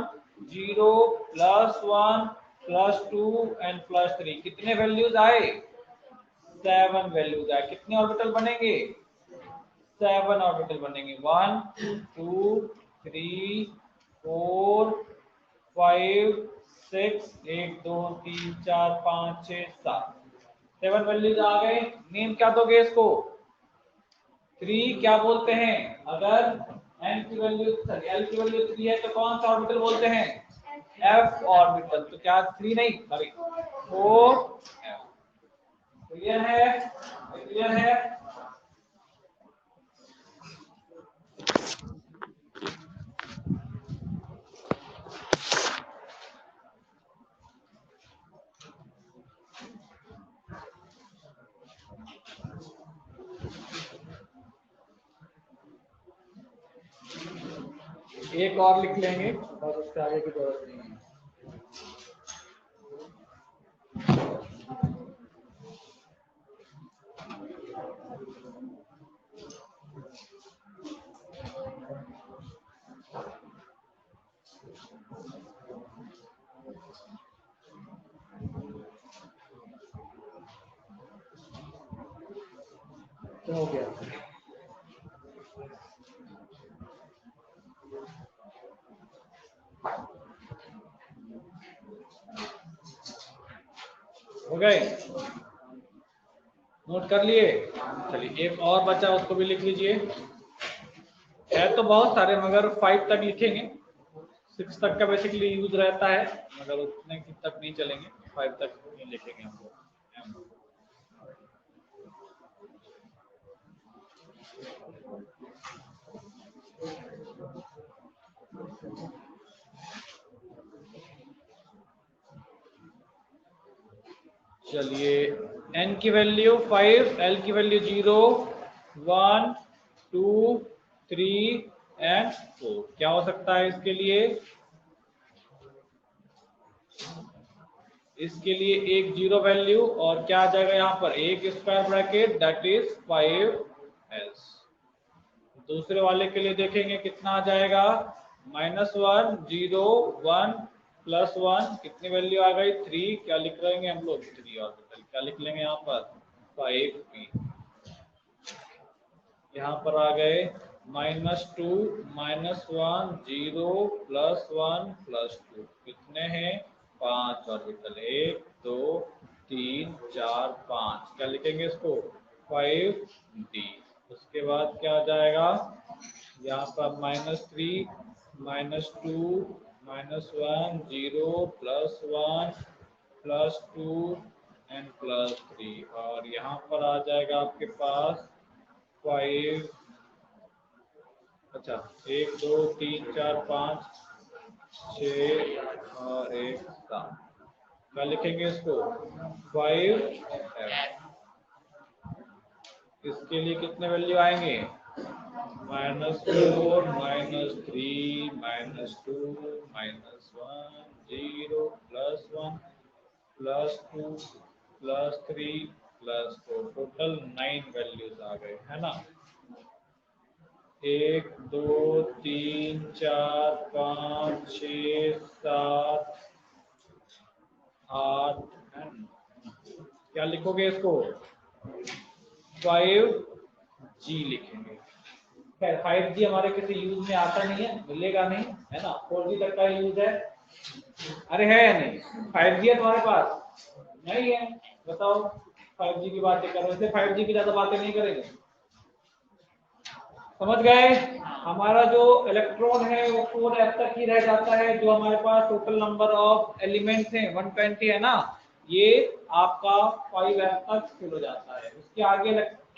0, +1, +2 एंड +3। कितने वैल्यूज आए? 7 वैल्यूज आए। कितने ऑर्बिटल बनेंगे? 7 ऑर्बिटल बनेंगे। 1, 2, 3, 4, 5, 6, 1, 2, 3, 4, 5, 6, 7। 7 वैल्यूज आ गए। नेम क्या दोगे इसको? 3 क्या बोलते हैं? अगर n की वैल्यू l की वैल्यू 3 है तो कौन सा ऑर्बिटल बोलते हैं? f orbital. तो क्या 3 नहीं, सॉरी 4 f। क्लियर है? क्लियर है? एक और लिख लेंगे और उससे आगे की जरूरत नहीं है। क्या हो गया? हो गए? नोट कर लिए? चलिए एक और बचा, उसको भी लिख लीजिए। है तो बहुत सारे मगर 5 तक लिखेंगे। 6 तक का बेसिकली यूज रहता है, मगर उतने तक नहीं चलेंगे। 5 तक नहीं लिखेंगे हम लोग। चलिए n की वैल्यू 5, l की वैल्यू 0, 1, 2, 3 एंड 4। क्या हो सकता है इसके लिए? इसके लिए एक 0 वैल्यू और क्या आ जाएगा यहाँ पर? एक square bracket that is 5s। दूसरे वाले के लिए देखेंगे कितना आ जाएगा? -1, 0, 1 +1 कितनी वैल्यू आ गई? 3। क्या लिख रहेंगे हम लोग? 3 ऑर्बिटल। क्या लिख लेंगे यहाँ पर? 5p। यहाँ पर आ गए -2, -1, 0, +1 +2 कितने हैं? 5 ऑर्बिटल। 1, 2, 3, 4, 5। क्या लिखेंगे इसको? 5d। उसके बाद क्या आ जाएगा? यहाँ पर -3, -2, -1, 0, +1 +2 एंड +3। और यहाँ पर आ जाएगा आपके पास 5। अच्छा, 1, 2, 3, 4, 5, 6 और 1, 7। क्या लिखेंगे इसको? 5f। इसके लिए कितने वैल्यू आएंगे? -4, -3, -2, -1, 0, +1 +2 +3 +4। टोटल 9 वैल्यूज आ गए, है ना? 1, 2, 3, 4, 5, 6, 7, 8 एंड क्या लिखोगे इसको? 5G लिखेंगे। खैर 5G हमारे किसी यूज में आता नहीं है, मिलेगा नहीं, है ना? 4G तक का यूज है। अरे है या नहीं? 5G है तुम्हारे पास? नहीं है, बताओ। 5G की बातें कर रहे थे, 5G की ज्यादा बातें नहीं करेंगे। समझ गए? हमारा जो इलेक्ट्रॉन है वो 4f तक ही रह जाता है। जो हमारे पास टोटल नंबर ऑफ एलिमेंट्स हैं 120 है ना, ये आपका 5f तक फिल हो जाता है। उसके आगे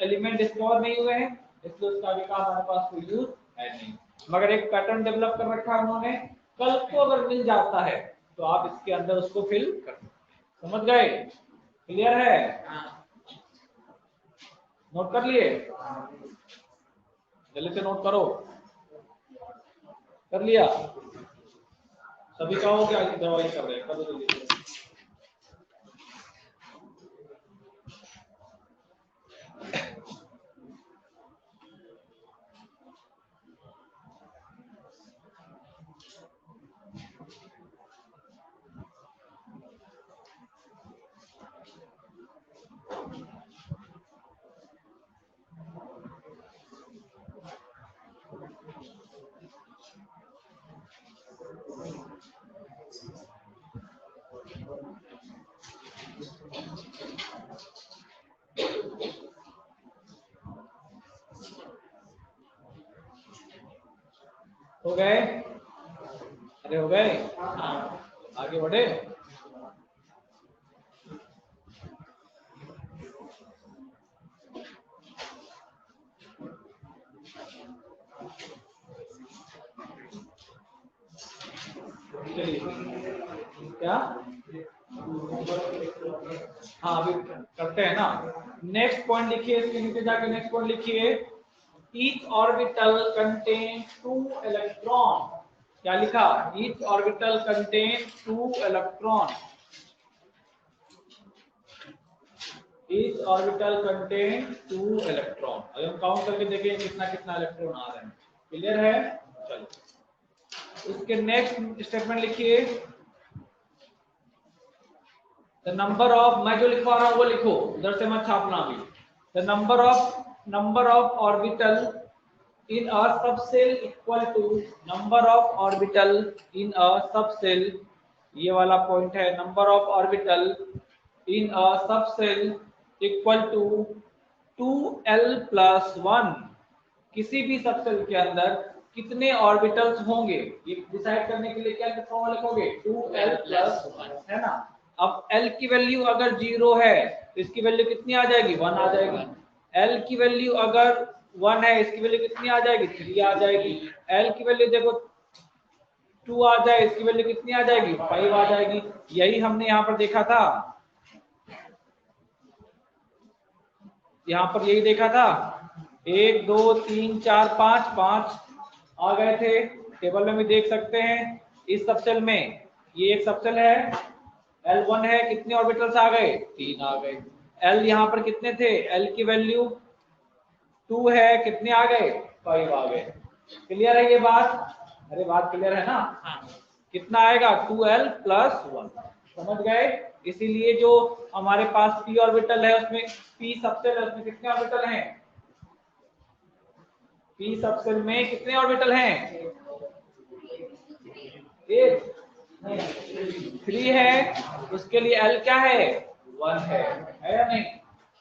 एलिमेंट स्टोर नहीं हुए हैं, इसलिए उसका आगे का हमारे पास कोई यूज है नहीं। मगर एक पैटर्न डेवलप कर रखा है उन्होंने, कल को अगर मिल जाता है तो आप इसके अंदर उसको फिल कर सकते हैं। समझ गए? क्लियर है? नोट कर लिए? जल्दी से नोट करो। कर लिया? सभी का हो गया? दवाई कर रहे हैं, करो जल्दी से। हो गए? अरे हो गए? आगे बढ़े? चलिए, क्या? हाँ अभी करते हैं ना। नेक्स्ट पॉइंट लिखिए, इसके नीचे जाके नेक्स्ट पॉइंट लिखिए। Each orbital contain 2 electron. क्या लिखा? Each orbital contain 2 electron. Each orbital contain 2 electron. अगर हम काउंट करके देखें कितना कितना इलेक्ट्रॉन आ रहे हैं। क्लियर है? चलो इसके नेक्स्ट स्टेटमेंट लिखिए। द नंबर ऑफ, मैं जो लिखवा रहा हूं वो लिखो, इधर से मत छापना अभी। The number of orbital in a subshell equal to number of orbital in a subshell. ये वाला पॉइंट है, number of orbital in a subshell equal to 2l+1। किसी भी सबसेल के अंदर कितने ऑर्बिटल्स होंगे ये डिसाइड करने के लिए क्या फॉर्मूला लिखोगे? 2l+1, है ना? अब l की वैल्यू अगर 0 है तो इसकी वैल्यू कितनी आ जाएगी? 1 आ जाएगी। l की वैल्यू अगर 1 है, इसकी वैल्यू कितनी आ जाएगी? 3 आ जाएगी। l की वैल्यू देखो 2 आ जाए, इसकी वैल्यू कितनी आ जाएगी? 5 आ जाएगी। यही हमने यहाँ पर देखा था। यहाँ पर यही देखा था, 1 2 3 4 5 5 आ गए थे। टेबल में भी देख सकते हैं इस सबसेल में, ये एक सबसेल है, L1 है, कितने ऑर्बिटल्स आ गए? 3 आ गए। L यहाँ पर कितने थे? L की वैल्यू 2 है, कितने आ गए? 5 आ गए। क्लियर है ये बात? अरे बात क्लियर है ना? कितना आएगा? 2L plus 1। समझ गए? इसीलिए जो हमारे पास p ऑर्बिटल है उसमें p सबसेल है, उसमें कितने ऑर्बिटल हैं? p सबसेल में कितने ऑर्बिटल हैं? 3 है, उसके लिए L क्या है? 1 है या नहीं?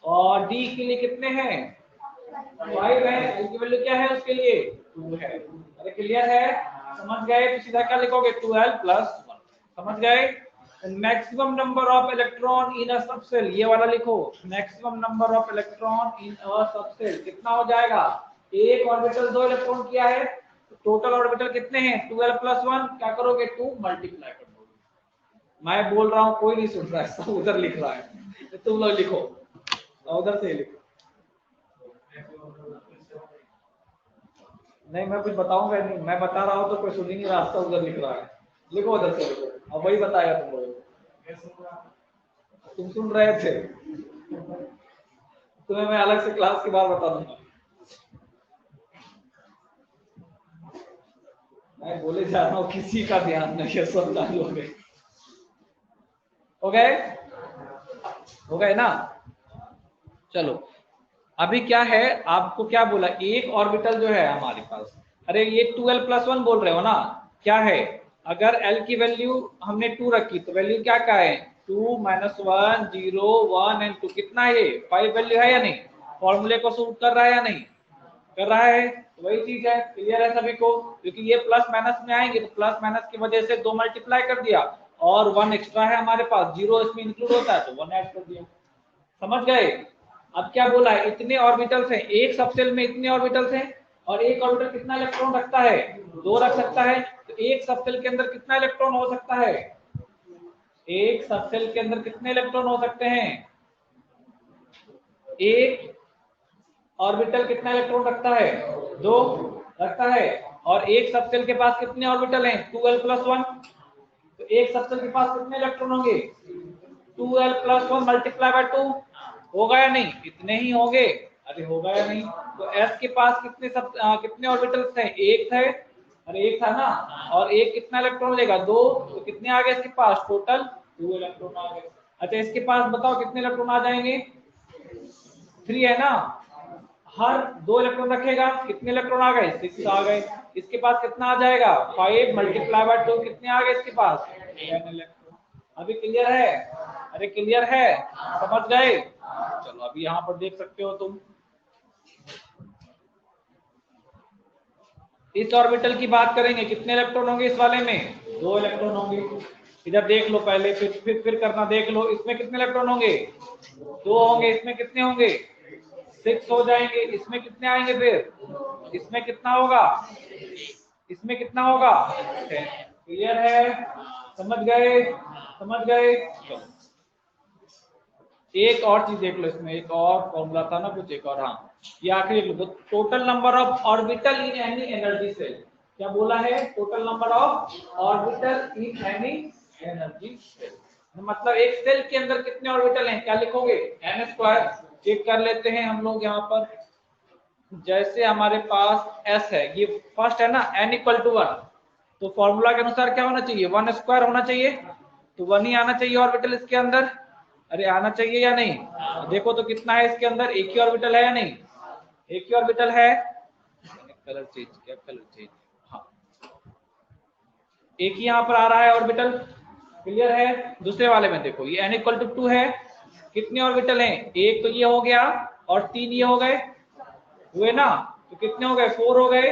और D के लिए कितने हैं? 5 है, L की वैल्यू क्या है उसके लिए? 2 है। अरे क्लियर है? समझ गए? तो सीधा क्या लिखोगे? 2L plus 1। समझ गए? Maximum number of electron in a subshell, ये वाला लिखो, maximum number of electron in a subshell कितना हो जाएगा? एक ऑर्बिटल 2 इलेक्ट्रॉन किया है, टोटल ऑर्बिटल कितने हैं? 12 प्लस 1, क्या करोगे? 2 मल्टीप्लाई कर दोगे। मैं बोल रहा हूँ कोई नहीं सुन रहा है, सब उधर लिख रहा है, तुम लोग लिखो, उधर से लिखो। नहीं मैं कुछ बताऊंगा नहीं, मैं बता रहा हूँ तो कोई सुन ही नहीं रहा, सब उधर लिख रहा है। लिखो उधर से लिखो, अब वही बताया तुम लोग, तुम सुन रहे थे, तुम्हें मैं अलग से क्लास के बाद बता दूंगा। मैं बोले जा रहा हूँ, किसी का ध्यान नहीं है, सब चालू हो गए। हो गए ना? चलो अभी क्या है, आपको क्या बोला, एक ऑर्बिटल जो है हमारे पास, अरे ये 12 प्लस 1 बोल रहे हो ना, क्या है? अगर L की वैल्यू हमने 2 रखी तो वैल्यू क्या का है? 2 -1 0 1 एंड 2, कितना है ये? 5 वैल्यू है या नहीं? फॉर्मूले को सूट कर रहा है या नहीं कर रहा है? तो वही चीज है। क्लियर है सभी को? क्योंकि ये प्लस माइनस में आएंगे तो प्लस माइनस की वजह से 2 मल्टीप्लाई कर दिया, और 1 एक्स्ट्रा है हमारे पास, 0 इसमें इंक्लूड होता है तो 1 ऐड कर दिया। समझ गए? अब क्या बोला है? इतने ऑर्बिटल्स हैं, एक सबसेल में इतने ऑर्बिटल्स हैं, और एक ऑर्बिटल कितना इलेक्ट्रॉन रखता है? 2 रख सकता है। तो एक सबसेल के अंदर कितना इलेक्ट्रॉन हो सकता है? एक सबसेल के अंदर कितने इलेक्ट्रॉन हो सकते हैं? एक ऑर्बिटल कितना इलेक्ट्रॉन रखता है? 2 रखता है। और एक सबसेल के पास कितने ऑर्बिटल हैं? 2L plus 1। तो एक सबसेल के पास कितने इलेक्ट्रॉन होंगे? 2L प्लस 1 मल्टीप्लाई बाय 2, होगा या नहीं? इतने ही होंगे। अरे होगा या नहीं? तो S के पास कितने ऑर्बिटल्स थे? एक थे, अरे एक था ना, और एक कितना इलेक्ट्रॉन लेगा? 2, तो कितने आ गए इसके पास? टोटल 2 इलेक्ट्रॉन आ गए। अच्छा इसके पास बताओ कितने इलेक्ट्रॉन आ जाएंगे? 3 है ना, हर 2 इलेक्ट्रॉन रखेगा, कितने इलेक्ट्रॉन आ गए? 6 आ गए। इसके पास कितना आ जाएगा? 5 मल्टीप्लाई बाय 2, कितने आ गए इसके पास? 10 इलेक्ट्रॉन। अभी क्लियर है? अरे क्लियर है? समझ गए? चलो अभी यहाँ पर देख सकते हो तुम, इस ऑर्बिटल की बात करेंगे, कितने इलेक्ट्रॉन होंगे इस वाले में? 2 इलेक्ट्रॉन होंगे। इधर देख लो पहले, फिर करना, देख लो इसमें कितने इलेक्ट्रॉन होंगे? 2 होंगे। इसमें कितने होंगे? 6 हो जाएंगे। इसमें कितने आएंगे फिर? इसमें कितना होगा? इसमें कितना होगा? 10। क्लियर है? समझ गए? समझ गए? चलो एक और चीज देख लो, इसमें एक और फॉर्मूला था ना कुछ, एक और, हाँ ये आखिरी लिख लो, total number of orbital in any energy shell. क्या बोला है? Total number of orbital in any energy shell, मतलब एक सेल के अंदर कितने ऑर्बिटल हैं? क्या लिखोगे? n²। चेक कर लेते हैं हम लोग यहाँ पर, जैसे हमारे पास S है, ये फर्स्ट है ना, n = 1, तो फॉर्मूला के अनुसार क्या होना चाहिए? 1² होना चाहिए, तो 1 ही आना चाहिए ऑर्बिटल इसके अंदर। अरे आना चाहिए या नहीं? देखो तो कितना है इसके अंदर? एक ही ऑर्बिटल है या नहीं? एक ही ऑर्बिटल है। कलर चेंज, क्या कलर चेंज? हाँ एक ही यहाँ पर आ रहा है ऑर्बिटल। क्लियर है? दूसरे वाले में देखो, ये n = 2 है, कितने ऑर्बिटल हैं? एक तो ये हो गया, और 3 ये हो गए, हुए ना? तो कितने हो गए? 4 हो गए।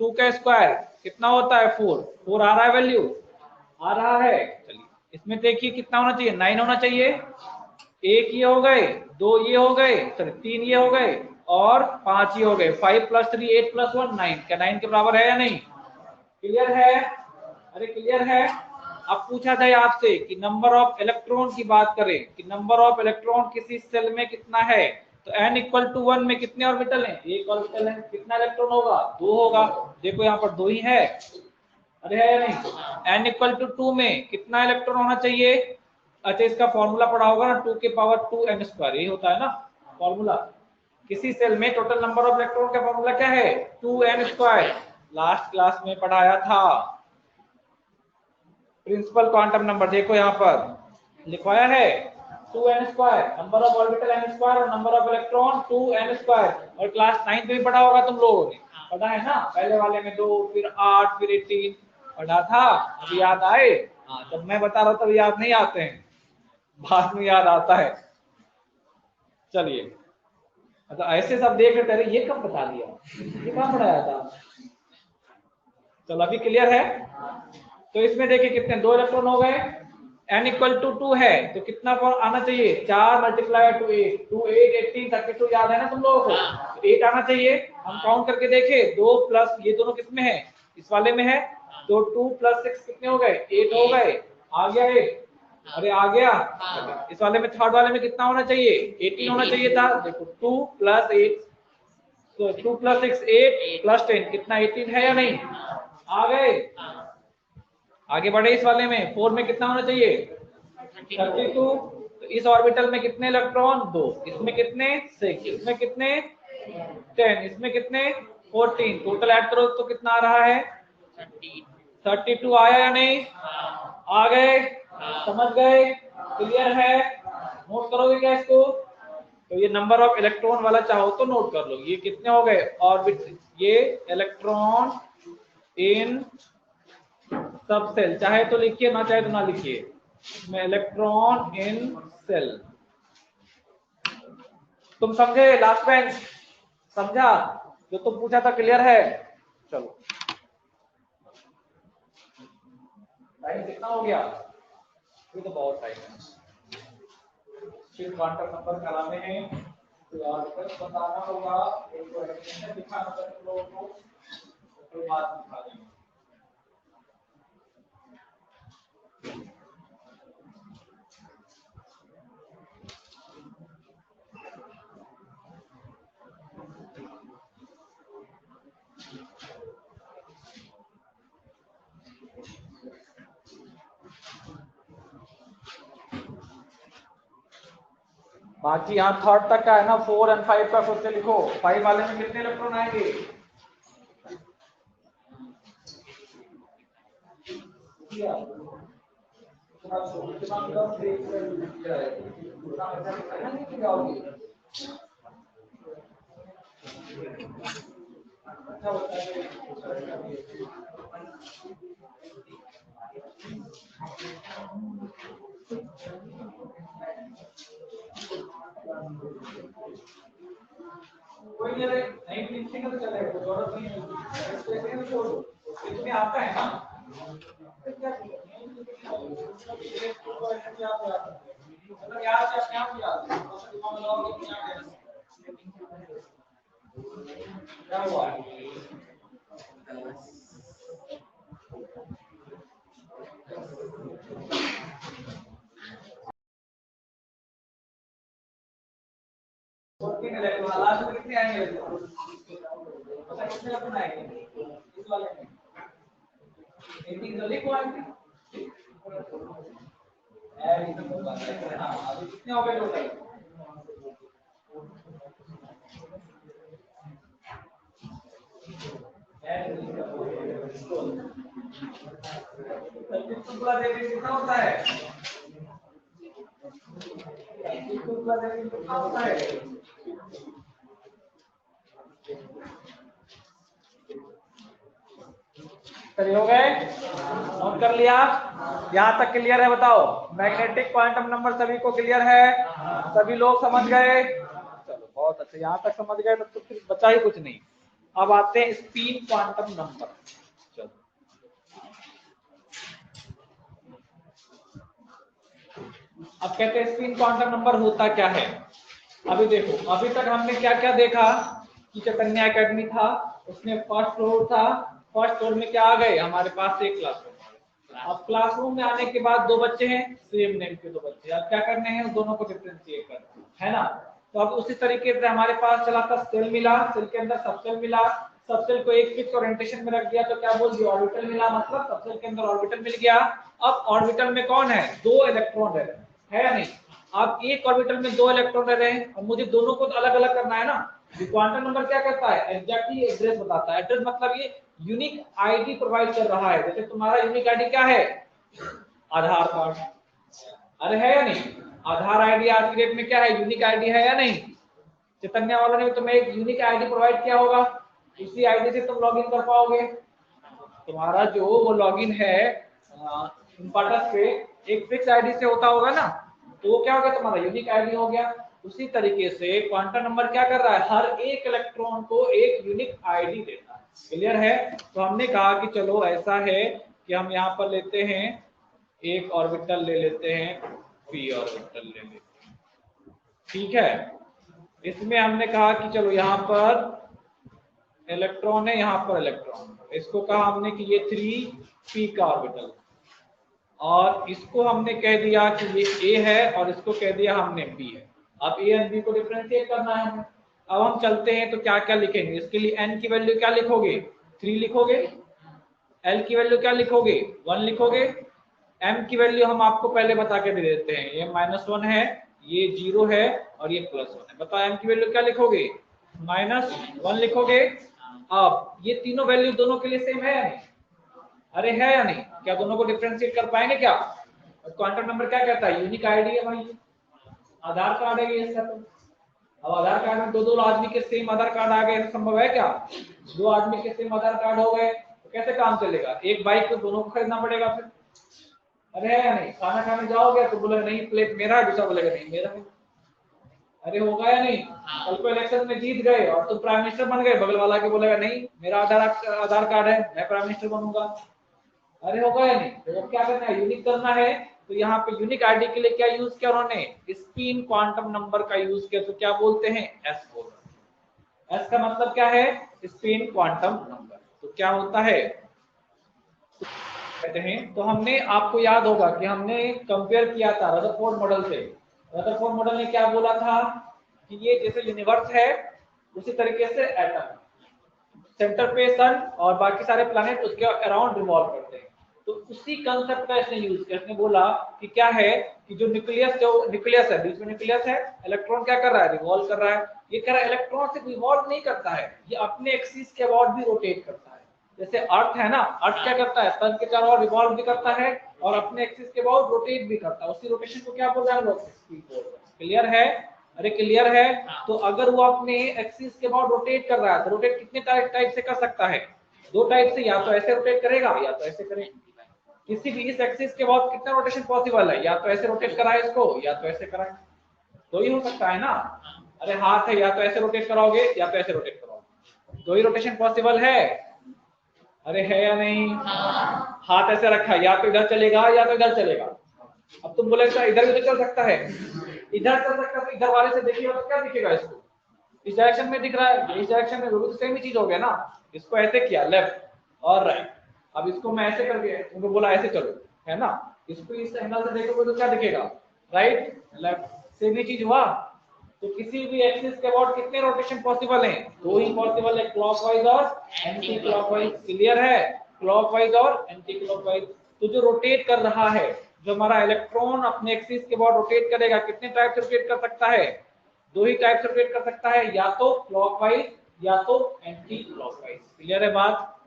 2 का स्क्वायर कितना होता है? 4 आ रहा है वैल्यू, आ रहा है। चलिए इसमें देखिए कितना होना चाहिए? 9 होना चाहिए। एक ये हो गए, 2 ये हो गए, सॉरी 3 ये हो गए, और 5 ये हो गए। 5 + 3 8 + 1 9, क्या 9 के बराबर है या नहीं? क्लियर है? अरे क्लियर है? अब पूछा जाए आपसे कि नंबर ऑफ इलेक्ट्रॉन की बात करें कि नंबर ऑफ इलेक्ट्रॉन किसी सेल में कितना है, तो n इक्वल टू 1 में कितने ऑर्बिटल हैं? एक ऑर्बिटल है। कितना इलेक्ट्रॉन होगा? 2 होगा। देखो यहाँ पर 2 ही है। अरे है या नहीं? n इक्वल टू 2 में कितना इलेक्ट्रॉन होना चाहिए? अच्छा, इसका फॉर्मूला पढ़ा होगा ना, 2 के पावर 2 n स्क्वायर, यही होता है ना फॉर्मूला। किसी सेल में टोटल नंबर ऑफ इलेक्ट्रॉन का फॉर्मूला क्या है? 2n square. लास्ट क्लास में पढ़ाया था। प्रिंसिपल क्वांटम नंबर देखो यहाँ पर लिखवाया है 2n square, number of orbital n square और number of electron 2n square. और क्लास 9 में भी पढ़ा होगा तुम लोगों ने, पढ़ा है ना? पहले वाले में 2, फिर 8, फिर 18 पढ़ा था। अभी याद आए? हाँ, जब मैं बता रहा हूँ तब याद नहीं आते हैं, बाद में याद आता है। चलिए, तो ऐसे सब देख रहे थे, ये कब बता दिया, ये कहाँ पढ़ाया था? चलो अभी क्लियर है। तो इसमें देखिए कितने 2 इलेक्ट्रॉन हो गए। n इक्वल टू 2 है तो कितना आना चाहिए? 4 मल्टीप्लाई टू 8, 2 8 18 32 याद है ना तुम लोगों को? तो 8 आना चाहिए। हम काउंट करके देखे, 2 प्लस ये दोनों किसमें है? इस वाले में है। तो 2 प्लस 6 कितने हो गए? 8 हो गए। आ गया 8? अरे आ गया। इस वाले में थर्ड वाले में कितना होना चाहिए? 18 होना चाहिए था। देखो 2 प्लस 8, तो 2 प्लस 6 8 प्लस 10 कितना? 18 है या नहीं? आ गए। आगे बढ़े, इस वाले में 4 में कितना होना चाहिए? 32। तो इस ऑर्बिटल में कितने इलेक्ट्रॉन? 2। इसमें कितने? 6। इसमें कितने? 10। इसमें कितने? 14। टोटल ऐड करो तो कितना आ रहा है? 32 आया या नहीं? आ गए? समझ गए? क्लियर है? नोट करोगे क्या इसको? तो ये नंबर ऑफ इलेक्ट्रॉन वाला चाहो तो नोट कर लो। ये कितने हो गए ऑर्बिट? ये इलेक्ट्रॉन इन सब सेल, चाहे तो लिखिए ना चाहे तो ना लिखिए, इसमें इलेक्ट्रॉन इन सेल। तुम समझे? लास्ट बेंच समझा? जो तुम पूछा था क्लियर है? चलो, टाइम कितना हो गया? ये तो बहुत टाइम है। फिर क्वांटम नंबर कराने हैं तो आंसर बताना होगा। एक तो एक्सप्लेनेशन दिखाना था तुम लोगों को, फिर बात दिखा देंगे। बाकी यहाँ थर्ड तक का है ना, 4 और 5 का सोच के लिखो। 5 वाले में कितने इलेक्ट्रॉन आएंगे? कोई नहीं लिखेंगे तो चलेगा, जरूरत नहीं है। इसमें आता है ना, मतलब याद से अपने आप याद क्या हुआ? लास्ट में कितने आएंगे? पता कितने अपना आएंगे इस वाले में? 18 जल्दी को आएंगे। हाँ, अभी कितने हो गए टोटल? कितना होता है? कितना होता है? चलिए, हो गए? नोट कर लिया? यहाँ तक क्लियर है? बताओ, मैग्नेटिक क्वांटम नंबर सभी को क्लियर है? सभी लोग समझ गए? चलो बहुत अच्छा, यहाँ तक समझ गए तो फिर बचा ही कुछ नहीं। अब आते हैं स्पिन क्वांटम नंबर। चलो, अब कहते हैं स्पिन क्वांटम नंबर होता क्या है। अभी देखो, अभी तक हमने क्या क्या देखा कि चैतन्य एकेडमी था, उसमें फर्स्ट फ्लोर था। फर्स्ट फ्लोर में क्या आ गए? हमारे पास एक क्लासरूम। अब क्लासरूम में आने के बाद 2 बच्चे हैं, सेम नेम के 2 बच्चे। अब क्या करने हैं? दोनों को डिफरेंशिएट करना है ना। तो अब उसी तरीके से हमारे पास चला था सेल मिला, सेल के अंदर सबसेल मिला, सबसेल को एक फिक्स ओरिएंटेशन में रख दिया तो क्या बोल दिया, ऑर्बिटल मिला, मतलब सबसेल के अंदर ऑर्बिटल मिल गया। अब ऑर्बिटल में कौन है, 2 इलेक्ट्रॉन रह रहे हैं, है या नहीं। अब एक ऑर्बिटल में 2 इलेक्ट्रॉन रह रहे हैं और मुझे दोनों को तो अलग अलग करना है ना। क्वांटम नंबर क्या करता है, एग्जैक्टली एड्रेस बताता है। एड्रेस मतलब ये यूनिक आईडी प्रोवाइड कर रहा है। जैसे तुम्हारा यूनिक आईडी क्या है, आधार कार्ड, अरे है या नहीं। आधार आईडी आज की डेट में क्या है, यूनिक आईडी है या नहीं। चैतन्य वालों ने तुम्हें एक यूनिक आईडी प्रोवाइड किया होगा, उसी आईडी से तुम लॉगिन कर पाओगे। तुम्हारा जो वो लॉगिन है इंपार्टस पे एक फिक्स आईडी से होता होगा ना, तो वो क्या हो गया, तुम्हारा यूनिक आईडी हो गया। उसी तरीके से क्वांटम नंबर क्या कर रहा है, हर एक इलेक्ट्रॉन को एक यूनिक आईडी देता है। क्लियर है। तो हमने कहा कि चलो ऐसा है कि हम यहाँ पर लेते हैं एक ऑर्बिटल ले लेते हैं, पी ऑर्बिटल ले लेते हैं, ठीक है। इसमें हमने कहा कि चलो यहाँ पर इलेक्ट्रॉन है, यहाँ पर इलेक्ट्रॉन, इसको कहा हमने कि ये 3p का ऑर्बिटल, और इसको हमने कह दिया कि ये a है और इसको कह दिया हमने b है। अब a और b को डिफरेंशिएट करना है हमें। अब हम चलते हैं तो क्या क्या लिखेंगे, इसके लिए n की वैल्यू क्या लिखोगे, 3 लिखोगे, l की वैल्यू क्या लिखोगे, 1 लिखोगे, m की वैल्यू हम आपको पहले बता के दे देते हैं, ये -1 है, ये 0 है और ये +1 है। बताओ m की वैल्यू क्या लिखोगे, -1 लिखोगे। अब ये तीनों वैल्यू दोनों के लिए सेम है या नहीं, अरे है या नहीं, क्या दोनों को डिफरेंशिएट कर पाएंगे क्या। क्वांटम नंबर क्या कहता है, यूनिक आईडी है भाई, आधार कार्ड है ये इसका। तो अब आधार कार्ड में दो आदमी के सेम आधार कार्ड आ गए, संभव है क्या, 2 आदमी के सेम आधार कार्ड हो गए तो कैसे काम चलेगा, एक बाइक तो दोनों को खरीदना पड़ेगा फिर, अरे है या नहीं। खाना खाने जाओगे तो बोलेगा नहीं प्लेट मेरा है, दूसरा बोलेगा नहीं मेरा है, अरे होगा या नहीं। कल को इलेक्शन में जीत गए और तुम प्राइम मिनिस्टर बन गए, बगल वाला के बोलेगा नहीं मेरा आधार कार्ड है, मैं प्राइम मिनिस्टर बनूंगा, अरे होगा या नहीं। तो क्या करना है, यूनिक करना है। तो यहाँ पे यूनिक आईडी के लिए क्या यूज किया उन्होंने, स्पिन क्वांटम नंबर का यूज किया, तो क्या बोलते हैं, एस बोलते हैं। एस का मतलब क्या है, स्पिन क्वांटम नंबर। तो क्या होता है कहते हैं, तो हमने आपको याद होगा कि हमने कंपेयर किया था रदरफोर्ड मॉडल से। रदरफोर्ड मॉडल ने क्या बोला था कि ये जैसे यूनिवर्स है उसी तरीके से एटम, सेंटर पे सन और बाकी सारे प्लैनेट उसके अराउंड रिवॉल्व करते हैं। तो उसी कंसेप्ट का इसने यूज किया। इसने बोला कि क्या है कि जो न्यूक्लियस है, बीच में न्यूक्लियस है, इलेक्ट्रॉन क्या कर रहा है, रिवॉल्व कर रहा है। ये कह रहा है इलेक्ट्रॉन सिर्फ रिवॉल्व नहीं करता है, ये अपने एक्सिस के अबाउट भी रोटेट करता है। जैसे अर्थ है ना, अर्थ क्या करता है, सन के चारों ओर रिवॉल्व भी करता है और अपने एक्सिस के अबाउट रोटेट भी करता है। उसी रोटेशन को क्या बोल रहे हैं लोग, स्पीड बोल रहे हैं। क्लियर है, अरे क्लियर है। तो अगर वो अपने एक्सिस के अबाउट रोटेट कर रहा है तो रोटेट कितने टाइप से कर सकता है, 2 टाइप से, या तो ऐसे रोटेट करेगा या तो ऐसे करेगा। किसी भी इस एक्सिस के अबाउट कितना रोटेशन पॉसिबल है, या तो ऐसे रोटेट कराए इसको या तो ऐसे कराए, दो ही हो सकता है ना। अरे हाथ है, या तो ऐसे रोटेट कराओगे या तो ऐसे रोटेट कराओगे, 2 ही रोटेशन पॉसिबल है, अरे है या नहीं। हाथ ऐसे रखा, या तो इधर चलेगा या तो इधर चलेगा। अब तुम बोले इधर भी तो चल सकता है, इधर चल सकता है, तो इधर वाले से देखिएगा तो क्या दिखेगा, इसको इस डायरेक्शन में दिख रहा है, इस डायरेक्शन में, तो सेम ही चीज हो गया ना। इसको ऐसे किया लेफ्ट और राइट, अब इसको मैं ऐसे करके तुमको बोला ऐसे चलो, है ना, इसको इस एंगल से देखोगे तो क्या दिखेगा, राइट लेफ्ट, सेम ही चीज हुआ। तो किसी भी एक्सिस के अबाउट कितने रोटेशन पॉसिबल हैं, 2 ही पॉसिबल है, क्लॉकवाइज और एंटी क्लॉकवाइज। क्लियर है, क्लॉकवाइज और एंटी क्लॉकवाइज। तो जो रोटेट कर रहा है, जो हमारा इलेक्ट्रॉन अपने एक्सिस के अबाउट रोटेट करेगा, कितने टाइप से रोटेट कर सकता है, 2 ही टाइप से रोटेट कर सकता है, या तो क्लॉकवाइज या तो एंटी क्लॉकवाइज। क्लियर है बात।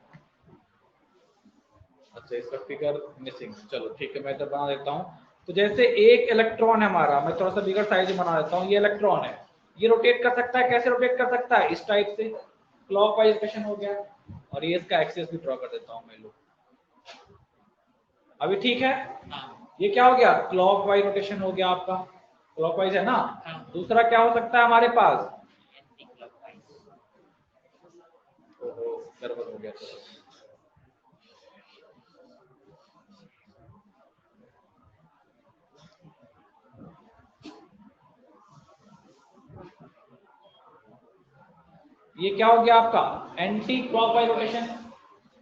अच्छा इसका फिगर मिसिंग, चलो ठीक है मैं इधर बना देता हूँ। तो जैसे एक इलेक्ट्रॉन है हमारा, मैं थोड़ा सा बिगर साइज बना देता हूँ, ये इलेक्ट्रॉन है, ये रोटेट कर सकता है, कैसे रोटेट कर सकता है, इस टाइप से, क्लॉकवाइज रोटेशन हो गया। और ये इसका एक्सिस भी ड्रॉ कर देता हूँ मैं, लो अभी ठीक है। ये क्या हो गया, क्लॉकवाइज रोटेशन हो गया आपका, क्लॉकवाइज है ना। दूसरा क्या हो सकता है हमारे पास, गड़बड़ हो गया तो। ये क्या हो गया आपका, एंटी क्लॉकवाइज रोटेशन।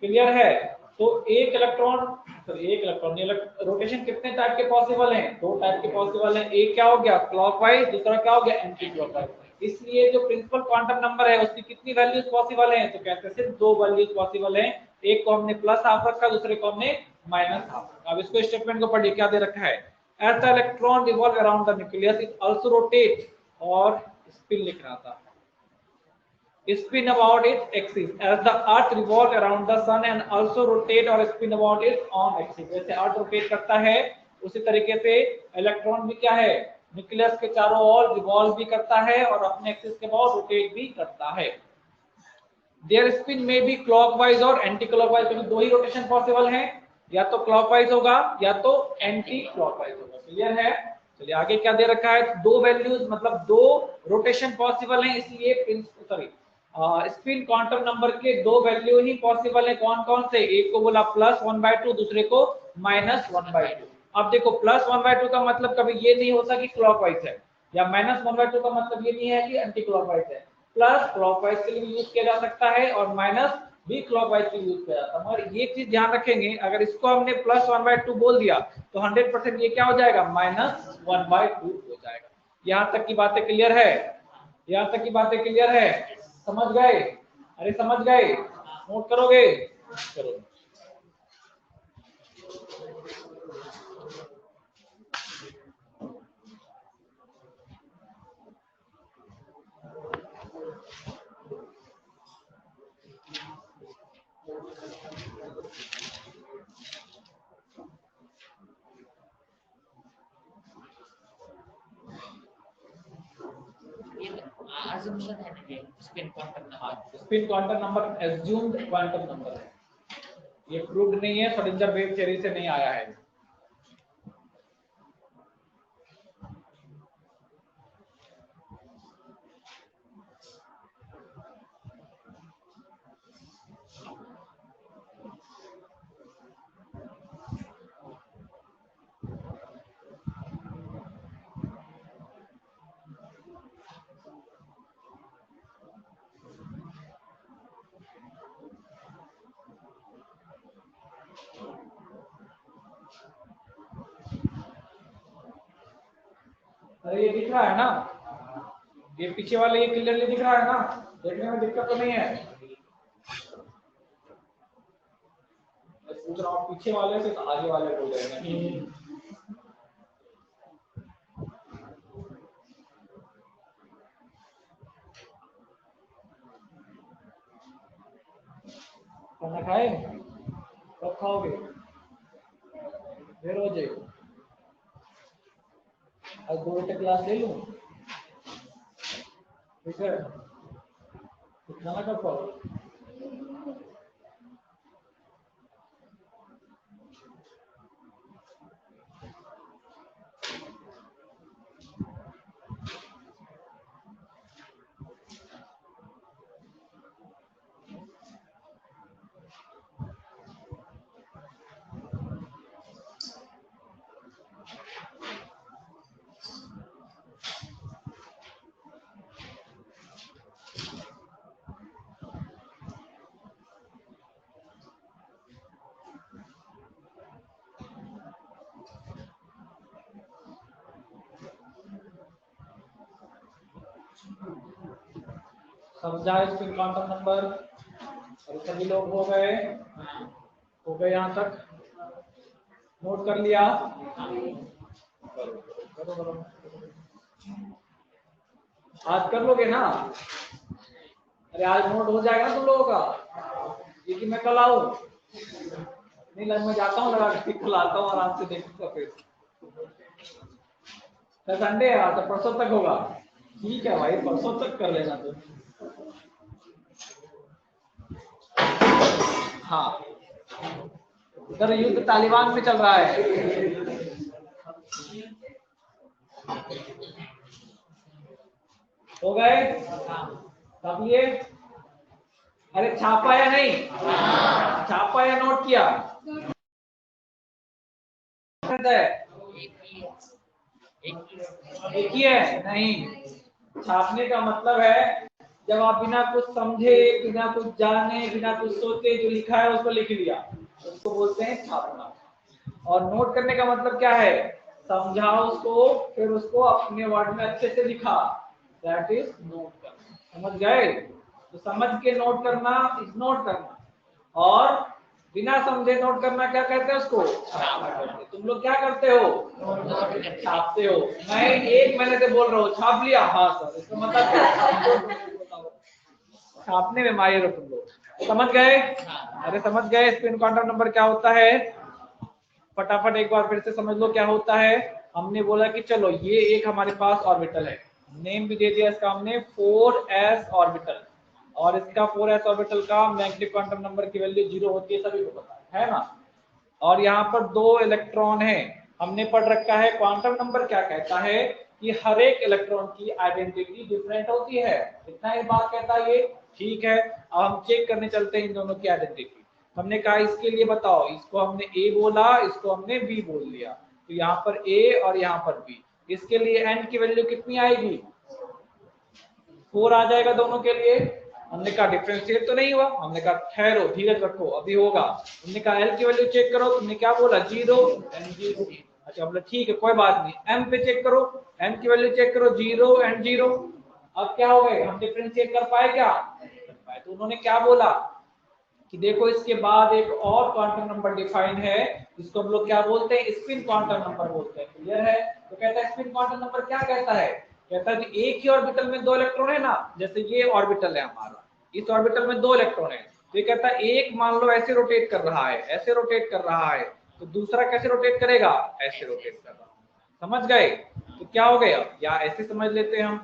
क्लियर है, तो एक इलेक्ट्रॉन रोटेशन कितने टाइप के पॉसिबल हैं? 2 टाइप के पॉसिबल हैं। एक क्या हो गया क्लॉकवाइज, दूसरा क्या हो गया एंटी क्लॉकवाइज। इसलिए जो प्रिंसिपल क्वांटम नंबर है उसकी कितनी वैल्यूज पॉसिबल हैं? तो कहते हैं सिर्फ 2 वैल्यूज पॉसिबल हैं। एक को हमने प्लस हाफ रखा, दूसरे को हमने माइनस हाफ रखा। अब इसको स्टेटमेंट को पढ़िए क्या दे रखा है। As the electron revolve around the nucleus it also rotate, और स्पिन लिख रहा था, spin about its axis as the earth revolve around the sun and also rotate or spin about its own axis। जैसे earth rotate करता है उसी तरीके से इलेक्ट्रॉन भी क्या है, न्यूक्लियस के चारों ओर रिवॉल्व भी करता है और अपने एक्सिस के बाद रोटेट भी करता है। देयर स्पिन में भी क्लॉकवाइज और एंटी क्लॉकवाइज, क्योंकि 2 ही रोटेशन पॉसिबल हैं, या तो क्लॉकवाइज होगा या तो एंटी क्लॉकवाइज होगा। क्लियर है? चलिए आगे क्या दे रखा है, 2 वैल्यूज मतलब 2 रोटेशन पॉसिबल हैं, इसलिए सॉरी स्पिन क्वांटम नंबर के 2 वैल्यू ही पॉसिबल है। कौन कौन से? एक को बोला +1/2, दूसरे को -1/2। अब देखो +1/2 का मतलब कभी ये नहीं होता कि क्लॉकवाइज है, या -1/2 का मतलब ये नहीं है कि एंटी क्लॉकवाइज है। प्लस क्लॉकवाइज के लिए यूज किया जा सकता है और माइनस भी क्लॉकवाइज के लिए यूज किया जाता है। मगर ये चीज ध्यान रखेंगे, अगर इसको हमने +1/2 बोल दिया तो 100% ये क्या हो जाएगा, -1/2 हो जाएगा। यहाँ तक की बातें क्लियर है? यहाँ तक की बातें क्लियर है? समझ गए? अरे समझ गए? नोट करोगे? करो। Spin quantum number assumed quantum number है, ये प्रूव्ड नहीं है, श्रोडिंगर वेव थ्योरी से नहीं आया है। अरे ये दिख रहा है ना, ये पीछे वाले ये क्लियरली दिख रहा है ना, देखने में दिक्कत तो नहीं है? पूछ रहा हूँ पीछे वाले से आगे वाले बोल रहे हैं। खाना खाए? कब खाओगे? देर हो जाएगी। आज 2 घंटे क्लास ले लूं? ठीक है, तो खाना कब खाओगे? समझा स्पिन क्वांटम नंबर? और सभी लोग हो गए? हो गए यहाँ तक? नोट कर लिया? करो। आज कर लोगे ना? अरे आज नोट हो जाएगा ना तुम लोगों का, ये कि मैं कल आऊं? नहीं मैं जाता हूँ, लगा के कल आता हूँ, आराम से देखूंगा फिर। संडे है तो परसों तक होगा। ठीक है भाई, परसों तक कर लेना तुम। हाँ, इधर युद्ध तालिबान में चल रहा है। हो गए? तब ये अरे छापा या नहीं? छापा या नोट किया? एक ही है? नहीं, छापने का मतलब है जब आप बिना कुछ समझे, बिना कुछ जाने, बिना कुछ सोचे जो लिखा है उसको लिख लिया। उसको बोलते हैं छापना। और नोट करने का मतलब क्या है, समझाओ उसको फिर उसको अपने वर्ड में अच्छे से लिखा, दैट इज नोट करना। समझ गए? तो समझ के नोट करना इज नोट करना, और बिना समझे नोट करना क्या कहते हैं उसको, छापना कहते हैं। तुम लोग क्या करते हो, छापते हो। मैं 1 महीने से बोल रहा हूँ, छाप लिया, हाँ सर, इसका मतलब क्या, छापने में माहिर हो तुम लोग। समझ गए? अरे समझ गए स्पिन क्वांटम नंबर क्या होता है? फटाफट एक बार फिर से समझ लो क्या होता है। हमने बोला कि चलो ये एक हमारे पास ऑर्बिटल है, नेम भी दे दिया इसका हमने 4s ऑर्बिटल, और इसका 4s ऑर्बिटल का मैग्नेटिक क्वांटम नंबर की वैल्यू 0 होती है, सभी को पता है ना। और यहाँ पर 2 इलेक्ट्रॉन है, हमने पढ़ रखा है क्वांटम नंबर क्या कहता है कि हर एक इलेक्ट्रॉन की आइडेंटिटी डिफरेंट होती है, इतना ही बात कहता है ये। ठीक है, अब हम चेक करने चलते हैं इन दोनों की आइडेंटिटी। हमने कहा इसके लिए बताओ, इसको हमने ए बोला, इसको हमने बी बोल दिया, तो यहाँ पर ए और यहाँ पर बी। इसके लिए एन की वैल्यू कितनी आएगी, 4 आ जाएगा दोनों के लिए। हमने कहा डिफरेंशिएट तो नहीं हुआ, हमने कहा ठहरो धीरज रखो अभी होगा। हमने कहा एल की वैल्यू चेक करो, तुमने क्या बोला 0 एंड 0। अच्छा बोला ठीक है कोई बात नहीं। एम पे चेक करो, एम की वैल्यू चेक करो 0 एंड 0। अब क्या हो गए, हम डिफरेंशिएट कर पाए क्या, कर पाए। तो उन्होंने क्या बोला कि देखो इसके बाद एक और क्वांटम नंबर डिफाइन है, जिसको हम लोग क्या बोलते हैं, स्पिन क्वांटम नंबर बोलते हैं। क्लियर है? तो कहता है स्पिन क्वांटम नंबर क्या कहता है, कहता है कि एक ही ऑर्बिटल में 2 इलेक्ट्रॉन है ना, जैसे ये ऑर्बिटल है हमारा, इस ऑर्बिटल में 2 इलेक्ट्रॉन है, तो ये कहता है एक मान लो ऐसे रोटेट कर रहा है, ऐसे रोटेट कर रहा है, तो दूसरा कैसे रोटेट करेगा, ऐसे रोटेट कर रहा है। समझ गए? तो क्या हो गया, या ऐसे समझ लेते हैं हम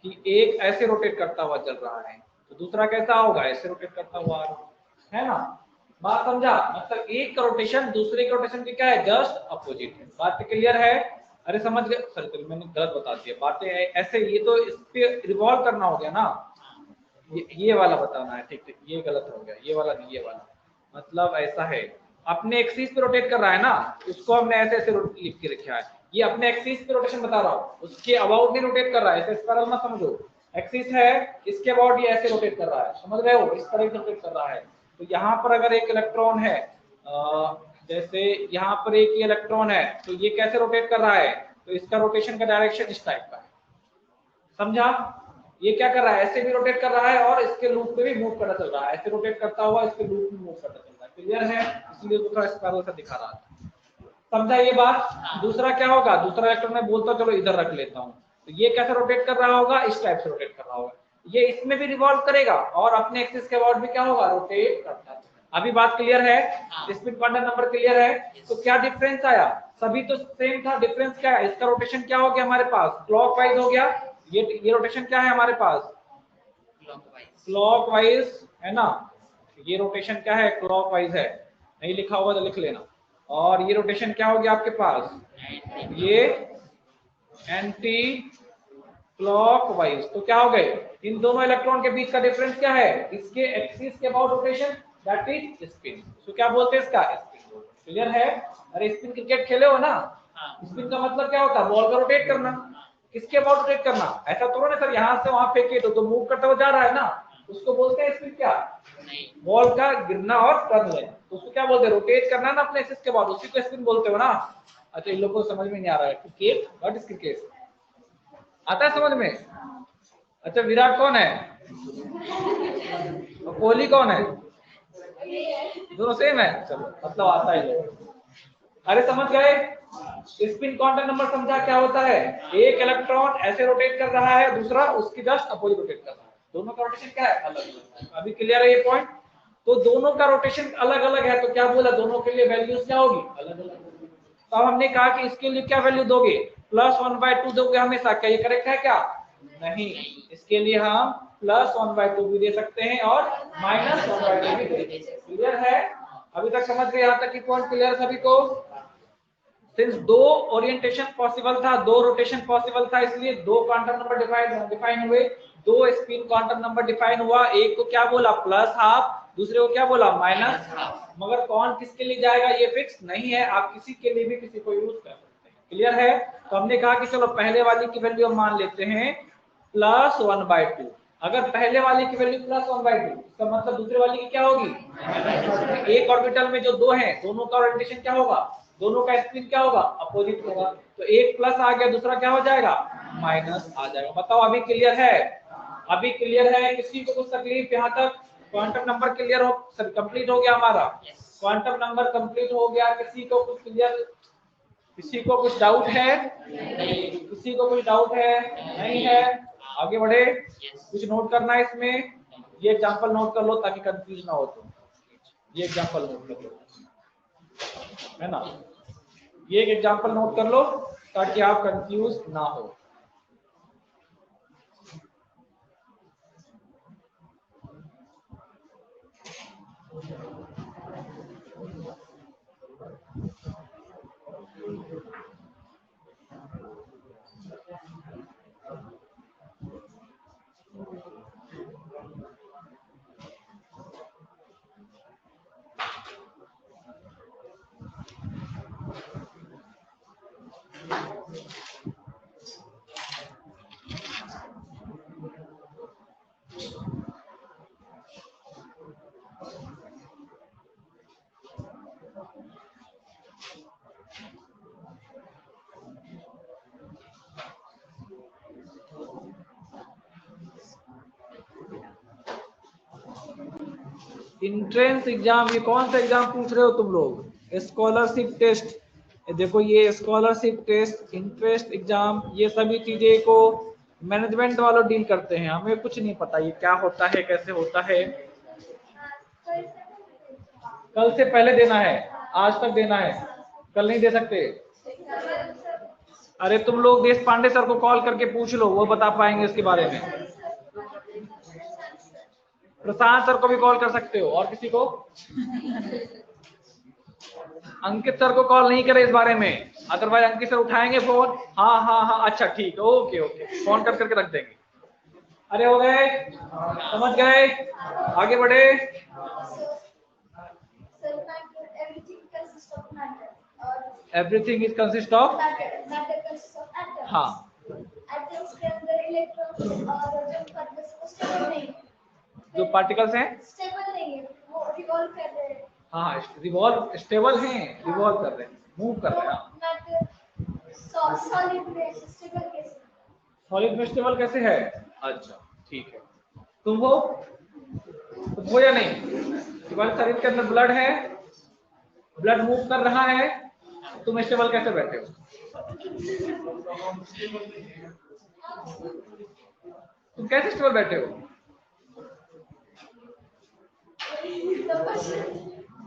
कि एक ऐसे रोटेट करता हुआ चल रहा है, तो दूसरा कैसा होगा, ऐसे रोटेट करता हुआ, है ना। बात समझा? मतलब एक का रोटेशन दूसरे के रोटेशन की क्या है, जस्ट अपोजिट है। बात क्लियर है? अरे समझ गए? सर मैंने गलत बता दिया बातें ऐसे, ये तो इस पे रिवॉल्व करना हो गया ना, ये वाला बताना है। ठीक ठीक, ये गलत हो गया, ये वाला नहीं, ये वाला मतलब ऐसा है, अपने एक्सिस पे रोटेट कर रहा है ना, उसको हमने ऐसे ऐसे लिख के रखा है। ये अपने एक्सिस पे रोटेशन बता रहा हूँ, उसके अबाउट नहीं रोटेट कर रहा है, ऐसे इस तरह मत समझो। एक्सिस है, इसके अबाउट ये ऐसे रोटेट कर रहा है, समझ रहे हो, इस तरह से रोटेट कर रहा है। तो यहाँ पर अगर एक इलेक्ट्रॉन है, जैसे यहाँ पर एक ही इलेक्ट्रॉन है, तो ये कैसे रोटेट कर रहा है, तो इसका रोटेशन का डायरेक्शन इस टाइप का है। समझा? ये क्या कर रहा है, ऐसे भी रोटेट कर रहा है और इसके लूप पे भी मूव करना चल रहा है, ऐसे रोटेट करता हुआ इसके लूप में मूव करना चल रहा है। क्लियर है? इसलिए दूसरा स्पाइरल सा दिखा रहा था। समझा ये बात? दूसरा क्या होगा, दूसरा इलेक्ट्रॉन में बोलता चलो इधर रख लेता हूँ, तो ये कैसे रोटेट कर रहा होगा, इस टाइप से रोटेट कर रहा होगा। ये इसमें भी रिवॉल्व करेगा और अपने एक्सिस के अबाउट भी क्या होगा, रोटेट करता है। अभी बात क्लियर है? स्पिन क्वांटम नंबर क्लियर है? तो क्या डिफरेंस आया, सभी तो सेम था, डिफरेंस क्या है, इसका रोटेशन क्या हो गया हमारे पास, क्लॉकवाइज हो गया। ये रोटेशन क्या है हमारे पास, क्लॉकवाइज है ना। ये रोटेशन क्या है, क्लॉकवाइज है, नहीं लिखा होगा तो लिख लेना। और ये रोटेशन क्या हो गया आपके पास, ये एंटी क्लॉकवाइज। तो क्या हो गए, इन दोनों इलेक्ट्रॉन के बीच का डिफरेंस क्या है, इसके एक्सिस के about rotation, that is spin. तो क्या बोलते हैं इसका, स्पिन। क्लियर है? अरे स्पिन क्रिकेट खेले हो ना, स्पिन का मतलब क्या होता है, बॉल का रोटेट करना। किसके अबाउट रोटेट करना, ऐसा तो ना सर यहाँ से वहां फेंके तो मूव करता हुआ जा रहा है ना, उसको बोलते हैं स्पिन। क्या, बॉल का गिरना और टर्न लेना, तो उसको क्या बोलते हैं, रोटेट करना ना अपने एक्सिस के बाद, उसी को स्पिन बोलते हो ना। अच्छा इन लोगों को समझ में नहीं आ रहा है, क्रिकेट, व्हाट इज क्रिकेट, आता है समझ में? अच्छा विराट कौन है और कोहली कौन है, दोनों सेम है, चलो मतलब आता है लोग। अरे समझ गए? स्पिन क्वांटम नंबर समझा क्या होता है, एक इलेक्ट्रॉन ऐसे रोटेट कर रहा है, दूसरा उसकी जस्ट अपोजिट रोटेट कर रहा है, दोनों का रोटेशन क्या है, अलग अलग। अभी क्लियर है ये पॉइंट? तो दोनों का रोटेशन अलग अलग है, तो क्या बोला, दोनों के लिए वैल्यूज क्या होगी, अलग अलग। तो अब हमने कहा कि इसके लिए क्या वैल्यू दोगे, +1/2 दोगे हमेशा, क्या ये करेक्ट है क्या, नहीं, इसके लिए हम +1/2 भी दे सकते हैं और -1/2 भी दे सकते हैं। क्लियर है? अभी तक समझ गए, यहाँ तक की पॉइंट क्लियर सभी को? सिंस 2 ओरिएंटेशन पॉसिबल था, 2 रोटेशन पॉसिबल था, इसलिए 2 क्वांटम नंबर डिफाइन हुए, 2 स्पिन क्वांटम नंबर डिफाइन हुआ। एक को क्या बोला, +12, दूसरे को क्या बोला, -12। मगर कौन किसके लिए जाएगा ये फिक्स नहीं है, आप किसी के लिए भी किसी को यूज कर सकते हैं। क्लियर है? तो हमने कहा कि चलो पहले वाली की वैल्यू हम मान लेते हैं +1/2, अगर पहले वाले की वैल्यू +1/2, इसका मतलब दूसरे वाले की क्या होगी? एक ऑर्बिटल में जो दो हैं, दोनों का ओरिएंटेशन क्या होगा? दोनों का स्पिन क्या होगा? अपोजिट होगा। तो एक प्लस आ गया, दूसरा क्या हो जाएगा? माइनस आ जाएगा। बताओ अभी क्लियर है? अभी क्लियर है? किसी को कुछ तकलीफ यहाँ तक? क्वांटम नंबर क्लियर हो, सॉरी कंप्लीट हो गया हमारा। क्वांटम नंबर कंप्लीट हो गया। किसी को कुछ क्लियर, किसी को कुछ डाउट है? किसी को कुछ डाउट है? नहीं है? आगे बढ़े। कुछ नोट करना है इसमें? ये एग्जांपल नोट कर लो ताकि कंफ्यूज ना हो। तो ये एग्जांपल नोट कर लो, है ना? ये एक एग्जांपल नोट कर लो ताकि आप कंफ्यूज ना हो। इंट्रेंस एग्जाम, ये कौन सा एग्जाम पूछ रहे हो तुम लोग? Scholarship test. देखो ये स्कॉलरशिप टेस्ट, इंट्रेंस एग्जाम, ये सभी चीजें को मैनेजमेंट वालों डील करते हैं। हमें कुछ नहीं पता ये क्या होता है, कैसे होता है। कल से पहले देना है, आज तक देना है, कल नहीं दे सकते। अरे तुम लोग देश पांडे सर को कॉल करके पूछ लो, वो बता पाएंगे इसके बारे में। प्रशांत सर को भी कॉल कर सकते हो। और किसी को? अंकित सर को कॉल नहीं करे इस बारे में, अदरवाइज अंकित सर उठाएंगे फोन। हाँ हाँ हाँ अच्छा ठीक है, ओके ओके, फोन कर करके रख देंगे। अरे हो गए? समझ गए? आगे बढ़े। एवरीथिंग इज कंसिस्ट ऑफ, हाँ, जो पार्टिकल्स हैं स्टेबल नहीं है, वो रिवॉल्व कर रहे हैं। हाँ, रिवॉल्व, स्टेबल हैं, रिवॉल्व कर रहे हैं, मूव कर रहे हैं। सॉलिड में स्टेबल कैसे? सॉलिड में स्टेबल कैसे है? अच्छा ठीक है। तुम हो या नहीं? तुम्हारे शरीर के अंदर ब्लड है, ब्लड मूव कर रहा है, तुम स्टेबल कैसे बैठे हो? तुम कैसे स्टेबल बैठे हो?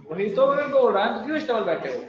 वही तो मैं बोल रहा हूँ, क्यों स्टेबल बैठे हो?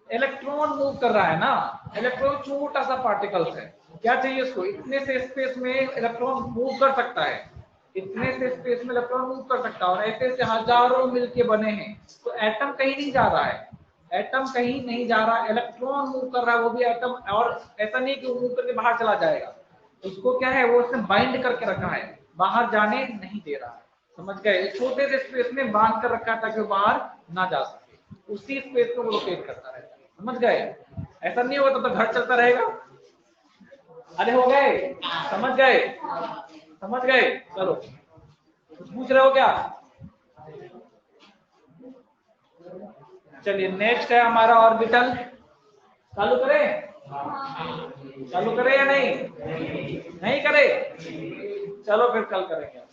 इलेक्ट्रॉन मूव कर रहा है ना। इलेक्ट्रॉन छोटा सा पार्टिकल्स है, क्या चाहिए उसको? इतने से स्पेस में इलेक्ट्रॉन मूव कर सकता है, इतने से स्पेस में इलेक्ट्रॉन मूव कर सकता है, और ऐसे से हजारों मिलके बने हैं। तो एटम कहीं नहीं जा रहा है, एटम कहीं नहीं जा रहा, इलेक्ट्रॉन मूव कर रहा है, वो भी एटम। और ऐसा नहीं कि वो मूव करके बाहर चला जाएगा, उसको क्या है, वो उसने बाइंड करके रखा है, बाहर जाने नहीं दे रहा है। समझ गए? छोटे से स्पेस में बांध कर रखा है ताकि वो बाहर ना जा सके, उसी स्पेस को वो रोटेट करता रहता है। समझ गए? ऐसा नहीं होगा तो घर चलता रहेगा। अरे हो गए? समझ गए? समझ गए? चलो, कुछ पूछ रहे हो क्या? चलिए नेक्स्ट है हमारा ऑर्बिटल। चालू करें? चालू करें या नहीं? नहीं करे? चलो फिर कल करेंगे।